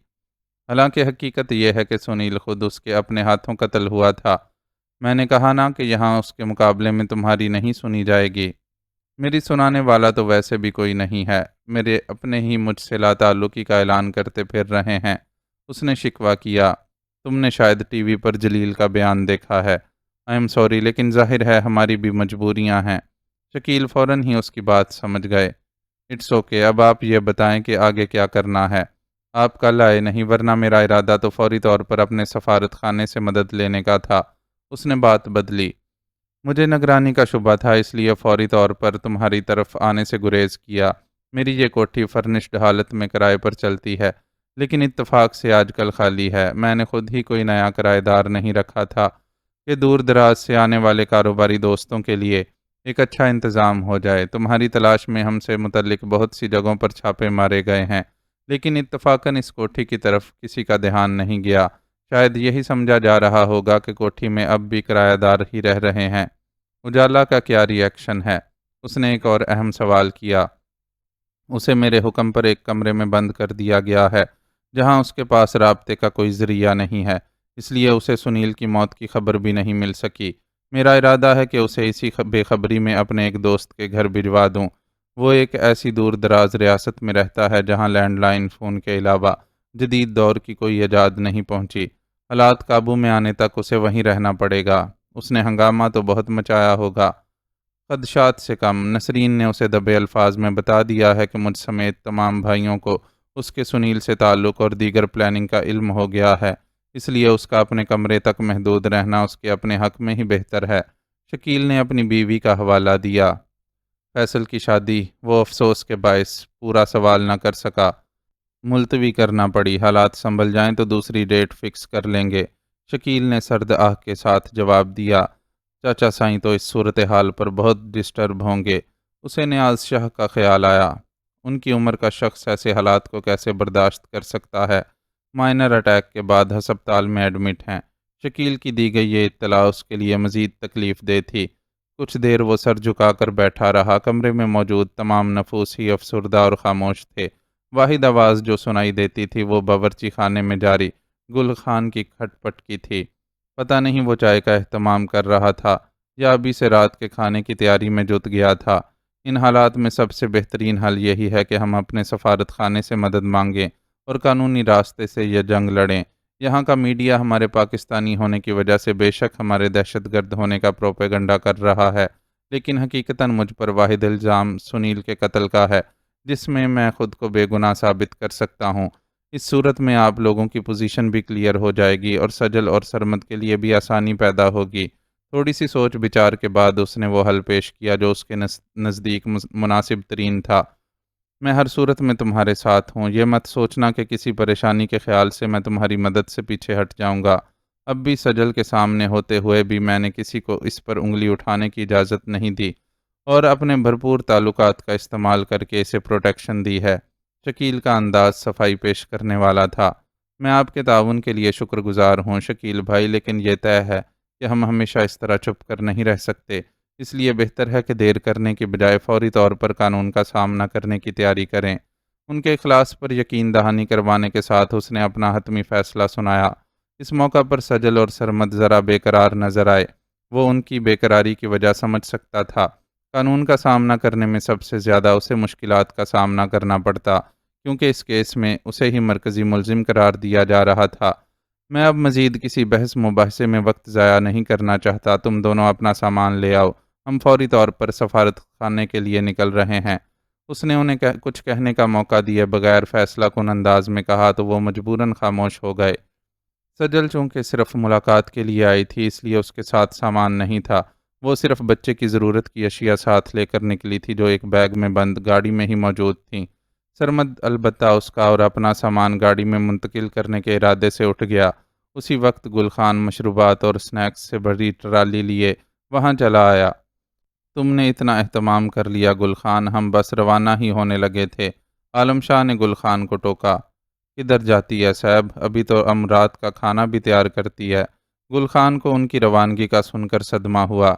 حالانکہ حقیقت یہ ہے کہ سنیل خود اس کے اپنے ہاتھوں قتل ہوا تھا۔ میں نے کہا نا کہ یہاں اس کے مقابلے میں تمہاری نہیں سنی جائے گی۔ میری سنانے والا تو ویسے بھی کوئی نہیں ہے، میرے اپنے ہی مجھ سے لا تعلقی کا اعلان کرتے پھر رہے ہیں۔ اس نے شکوہ کیا۔ تم نے شاید ٹی وی پر جلیل کا بیان دیکھا ہے۔ آئی ایم سوری، لیکن ظاہر ہے ہماری بھی مجبوریاں ہیں۔ شکیل فوراً ہی اس کی بات سمجھ گئے۔ اٹس اوکے، اب آپ یہ بتائیں کہ آگے کیا کرنا ہے۔ آپ کل آئے نہیں، ورنہ میرا ارادہ تو فوری طور پر اپنے سفارت خانے سے مدد لینے کا تھا۔ اس نے بات بدلی۔ مجھے نگرانی کا شبہ تھا، اس لیے فوری طور پر تمہاری طرف آنے سے گریز کیا۔ میری یہ کوٹھی فرنشڈ حالت میں کرائے پر چلتی ہے، لیکن اتفاق سے آج کل خالی ہے۔ میں نے خود ہی کوئی نیا کرایہ دار نہیں رکھا تھا کہ دور دراز سے آنے والے کاروباری دوستوں کے لیے ایک اچھا انتظام ہو جائے۔ تمہاری تلاش میں ہم سے متعلق بہت سی جگہوں پر چھاپے مارے گئے ہیں، لیکن اتفاقاً اس کوٹھی کی طرف کسی کا دھیان نہیں گیا۔ شاید یہی سمجھا جا رہا ہوگا کہ کوٹھی میں اب بھی کرایہ دار ہی رہ رہے ہیں۔ اجالا کا کیا ری ایکشن ہے؟ اس نے ایک اور اہم سوال کیا۔ اسے میرے حکم پر ایک کمرے میں بند کر دیا گیا ہے، جہاں اس کے پاس رابطے کا کوئی ذریعہ نہیں ہے، اس لیے اسے سنیل کی موت کی خبر بھی نہیں مل سکی۔ میرا ارادہ ہے کہ اسے اسی بے خبری میں اپنے ایک دوست کے گھر بھجوا دوں۔ وہ ایک ایسی دور دراز ریاست میں رہتا ہے جہاں لینڈ لائن فون کے علاوہ جدید دور کی کوئی ایجاد نہیں پہنچی۔ حالات قابو میں آنے تک اسے وہیں رہنا پڑے گا۔ اس نے ہنگامہ تو بہت مچایا ہوگا۔ خدشات سے کم۔ نسرین نے اسے دبے الفاظ میں بتا دیا ہے کہ مجھ سمیت تمام بھائیوں کو اس کے سنیل سے تعلق اور دیگر پلاننگ کا علم ہو گیا ہے، اس لیے اس کا اپنے کمرے تک محدود رہنا اس کے اپنے حق میں ہی بہتر ہے۔ شکیل نے اپنی بیوی کا حوالہ دیا۔ فیصل کی شادی وہ افسوس کے باعث پورا سوال نہ کر سکا، ملتوی کرنا پڑی۔ حالات سنبھل جائیں تو دوسری ڈیٹ فکس کر لیں گے۔ شکیل نے سرد آہ کے ساتھ جواب دیا۔ چاچا سائیں تو اس صورتحال پر بہت ڈسٹرب ہوں گے۔ اسے نیاز شاہ کا خیال آیا۔ ان کی عمر کا شخص ایسے حالات کو کیسے برداشت کر سکتا ہے؟ مائنر اٹیک کے بعد ہسپتال میں ایڈمٹ ہیں۔ شکیل کی دی گئی یہ اطلاع اس کے لیے مزید تکلیف دہ تھی۔ کچھ دیر وہ سر جھکا کر بیٹھا رہا۔ کمرے میں موجود تمام نفوس ہی افسردہ اور خاموش تھے۔ واحد آواز جو سنائی دیتی تھی وہ باورچی خانے میں جاری گل خان کی کھٹ پٹ کی تھی۔ پتہ نہیں وہ چائے کا اہتمام کر رہا تھا یا ابھی سے رات کے کھانے کی تیاری میں جت گیا تھا۔ ان حالات میں سب سے بہترین حل یہی ہے کہ ہم اپنے سفارت خانے سے مدد مانگیں اور قانونی راستے سے یہ جنگ لڑیں۔ یہاں کا میڈیا ہمارے پاکستانی ہونے کی وجہ سے بے شک ہمارے دہشت گرد ہونے کا پروپیگنڈا کر رہا ہے، لیکن حقیقتاً مجھ پر واحد الزام سنیل کے قتل کا ہے، جس میں میں خود کو بے گناہ ثابت کر سکتا ہوں۔ اس صورت میں آپ لوگوں کی پوزیشن بھی کلیئر ہو جائے گی اور سجل اور سرمد کے لیے بھی آسانی پیدا ہوگی۔ تھوڑی سی سوچ بچار کے بعد اس نے وہ حل پیش کیا جو اس کے نزدیک مناسب ترین تھا۔ میں ہر صورت میں تمہارے ساتھ ہوں، یہ مت سوچنا کہ کسی پریشانی کے خیال سے میں تمہاری مدد سے پیچھے ہٹ جاؤں گا۔ اب بھی سجل کے سامنے ہوتے ہوئے بھی میں نے کسی کو اس پر انگلی اٹھانے کی اجازت نہیں دی اور اپنے بھرپور تعلقات کا استعمال کر کے اسے پروٹیکشن دی ہے۔ شکیل کا انداز صفائی پیش کرنے والا تھا۔ میں آپ کے تعاون کے لیے شکر گزار ہوں شکیل بھائی، لیکن یہ طے ہے کہ ہم ہمیشہ اس طرح چھپ کر نہیں رہ سکتے، اس لیے بہتر ہے کہ دیر کرنے کی بجائے فوری طور پر قانون کا سامنا کرنے کی تیاری کریں۔ ان کے اخلاص پر یقین دہانی کروانے کے ساتھ اس نے اپنا حتمی فیصلہ سنایا۔ اس موقع پر سجل اور سرمد ذرا بے قرار نظر آئے۔ وہ ان کی بے قراری کی وجہ سمجھ سکتا تھا۔ قانون کا سامنا کرنے میں سب سے زیادہ اسے مشکلات کا سامنا کرنا پڑتا، کیونکہ اس کیس میں اسے ہی مرکزی ملزم قرار دیا جا رہا تھا۔ میں اب مزید کسی بحث مباحثے میں وقت ضائع نہیں کرنا چاہتا، تم دونوں اپنا سامان لے آؤ، ہم فوری طور پر سفارت خانے کے لیے نکل رہے ہیں۔ اس نے انہیں کچھ کہنے کا موقع دیے بغیر فیصلہ کن انداز میں کہا تو وہ مجبوراً خاموش ہو گئے۔ سجل چونکہ صرف ملاقات کے لیے آئی تھی اس لیے اس کے ساتھ سامان نہیں تھا، وہ صرف بچے کی ضرورت کی اشیاء ساتھ لے کر نکلی تھی جو ایک بیگ میں بند گاڑی میں ہی موجود تھیں۔ سرمد البتہ اس کا اور اپنا سامان گاڑی میں منتقل کرنے کے ارادے سے اٹھ گیا۔ اسی وقت گل خان مشروبات اور سنیکس سے بھری ٹرالی لیے وہاں چلا آیا۔ تم نے اتنا اہتمام کر لیا گل خان، ہم بس روانہ ہی ہونے لگے تھے۔ عالم شاہ نے گل خان کو ٹوکا۔ کدھر جاتی ہے صاحب، ابھی تو رات کا کھانا بھی تیار کرتی ہے۔ گل خان کو ان کی روانگی کا سن کر صدمہ ہوا۔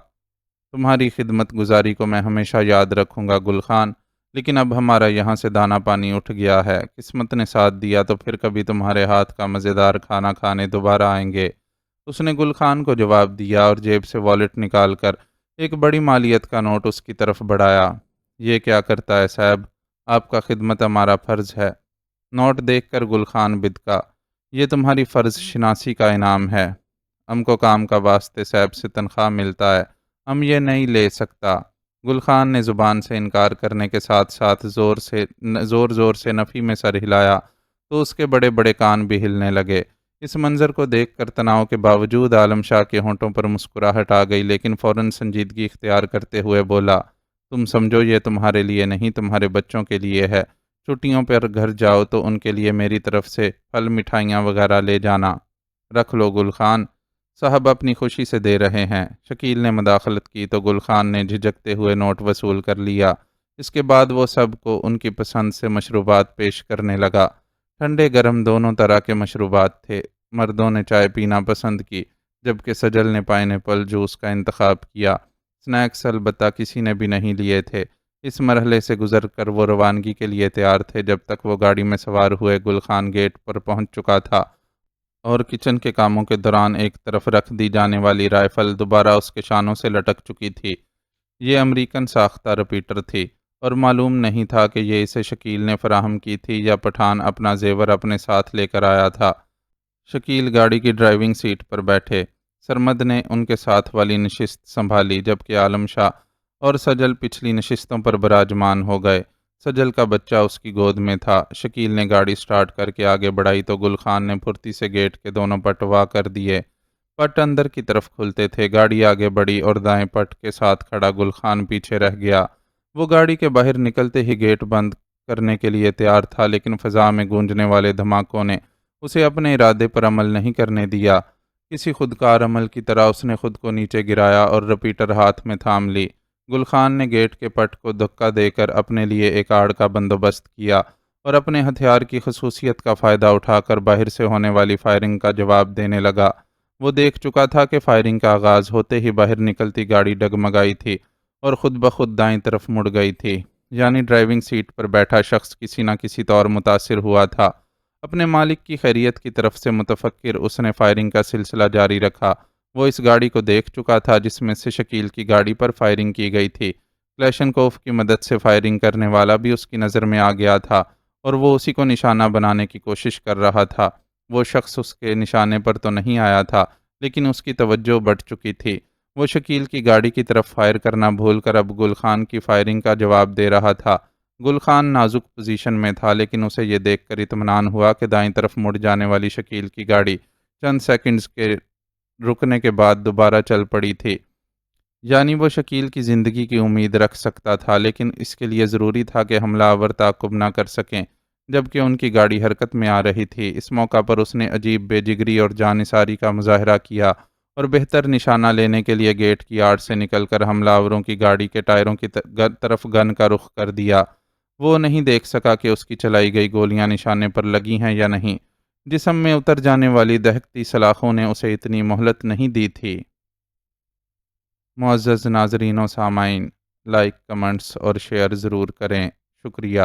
تمہاری خدمت گزاری کو میں ہمیشہ یاد رکھوں گا گل خان، لیکن اب ہمارا یہاں سے دانا پانی اٹھ گیا ہے، قسمت نے ساتھ دیا تو پھر کبھی تمہارے ہاتھ کا مزیدار کھانا کھانے دوبارہ آئیں گے۔ اس نے گل خان کو جواب دیا اور جیب سے والیٹ نکال کر ایک بڑی مالیت کا نوٹ اس کی طرف بڑھایا۔ یہ کیا کرتا ہے صاحب، آپ کا خدمت ہمارا فرض ہے۔ نوٹ دیکھ کر گل خان بدکا۔ یہ تمہاری فرض شناسی کا انعام ہے، ہم کو کام کا واسطے صاحب سے تنخواہ ملتا ہے، ہم یہ نہیں لے سکتا۔ گل خان نے زبان سے انکار کرنے کے ساتھ ساتھ زور سے نفی میں سر ہلایا تو اس کے بڑے بڑے کان بھی ہلنے لگے۔ اس منظر کو دیکھ کر تناؤ کے باوجود عالم شاہ کے ہونٹوں پر مسکراہٹ آ گئی، لیکن فوراً سنجیدگی اختیار کرتے ہوئے بولا، تم سمجھو یہ تمہارے لیے نہیں، تمہارے بچوں کے لیے ہے۔ چھٹیوں پر گھر جاؤ تو ان کے لیے میری طرف سے پھل مٹھائیاں وغیرہ لے جانا۔ رکھ لو گل خان صاحب، اپنی خوشی سے دے رہے ہیں۔ شکیل نے مداخلت کی تو گل خان نے جھجکتے ہوئے نوٹ وصول کر لیا۔ اس کے بعد وہ سب کو ان کی پسند سے مشروبات پیش کرنے لگا۔ ٹھنڈے گرم دونوں طرح کے مشروبات تھے۔ مردوں نے چائے پینا پسند کی جبکہ سجل نے پائنیپل جوس کا انتخاب کیا۔ سنیکس البتہ کسی نے بھی نہیں لیے تھے۔ اس مرحلے سے گزر کر وہ روانگی کے لیے تیار تھے جب تک وہ گاڑی میں سوار ہوئے گل خان گیٹ پر پہنچ چکا تھا اور کچن کے کاموں کے دوران ایک طرف رکھ دی جانے والی رائفل دوبارہ اس کے شانوں سے لٹک چکی تھی۔ یہ امریکن ساختہ رپیٹر تھی اور معلوم نہیں تھا کہ یہ اسے شکیل نے فراہم کی تھی یا پٹھان اپنا زیور اپنے ساتھ لے کر آیا تھا۔ شکیل گاڑی کی ڈرائیونگ سیٹ پر بیٹھے، سرمد نے ان کے ساتھ والی نشست سنبھالی جبکہ عالم شاہ اور سجل پچھلی نشستوں پر براجمان ہو گئے۔ سجل کا بچہ اس کی گود میں تھا۔ شکیل نے گاڑی سٹارٹ کر کے آگے بڑھائی تو گل خان نے پھرتی سے گیٹ کے دونوں پٹ وا کر دیے۔ پٹ اندر کی طرف کھلتے تھے، گاڑی آگے بڑھی اور دائیں پٹ کے ساتھ کھڑا گل خان پیچھے رہ گیا۔ وہ گاڑی کے باہر نکلتے ہی گیٹ بند کرنے کے لیے تیار تھا، لیکن فضا میں گونجنے والے دھماکوں نے اسے اپنے ارادے پر عمل نہیں کرنے دیا۔ کسی خودکار عمل کی طرح اس نے خود کو نیچے گرایا اور رپیٹر ہاتھ میں تھام لی۔ گل خان نے گیٹ کے پٹ کو دھکا دے کر اپنے لیے ایک آڑ کا بندوبست کیا اور اپنے ہتھیار کی خصوصیت کا فائدہ اٹھا کر باہر سے ہونے والی فائرنگ کا جواب دینے لگا۔ وہ دیکھ چکا تھا کہ فائرنگ کا آغاز ہوتے ہی باہر نکلتی گاڑی ڈگمگائی تھی اور خود بخود دائیں طرف مڑ گئی تھی، یعنی ڈرائیونگ سیٹ پر بیٹھا شخص کسی نہ کسی طور متاثر ہوا تھا۔ اپنے مالک کی خیریت کی طرف سے متفکر اس نے فائرنگ کا سلسلہ جاری رکھا۔ وہ اس گاڑی کو دیکھ چکا تھا جس میں سے شکیل کی گاڑی پر فائرنگ کی گئی تھی۔ کلیشنکوف کی مدد سے فائرنگ کرنے والا بھی اس کی نظر میں آ گیا تھا اور وہ اسی کو نشانہ بنانے کی کوشش کر رہا تھا۔ وہ شخص اس کے نشانے پر تو نہیں آیا تھا، لیکن اس کی توجہ بڑھ چکی تھی۔ وہ شکیل کی گاڑی کی طرف فائر کرنا بھول کر اب گل خان کی فائرنگ کا جواب دے رہا تھا۔ گل خان نازک پوزیشن میں تھا، لیکن اسے یہ دیکھ کر اطمینان ہوا کہ دائیں طرف مڑ جانے والی شکیل کی گاڑی چند سیکنڈز کے رکنے کے بعد دوبارہ چل پڑی تھی۔ یعنی وہ شکیل کی زندگی کی امید رکھ سکتا تھا، لیکن اس کے لیے ضروری تھا کہ حملہ آور تعاقب نہ کر سکیں جبکہ ان کی گاڑی حرکت میں آ رہی تھی۔ اس موقع پر اس نے عجیب بے جگری اور جانثاری کا مظاہرہ کیا اور بہتر نشانہ لینے کے لیے گیٹ کی آڑ سے نکل کر حملہ آوروں کی گاڑی کے ٹائروں کی طرف گن کا رخ کر دیا۔ وہ نہیں دیکھ سکا کہ اس کی چلائی گئی گولیاں نشانے پر لگی ہیں یا نہیں۔ جسم میں اتر جانے والی دہکتی سلاخوں نے اسے اتنی مہلت نہیں دی تھی۔ معزز ناظرین و سامعین، لائک، کمنٹس اور شیئر ضرور کریں۔ شکریہ۔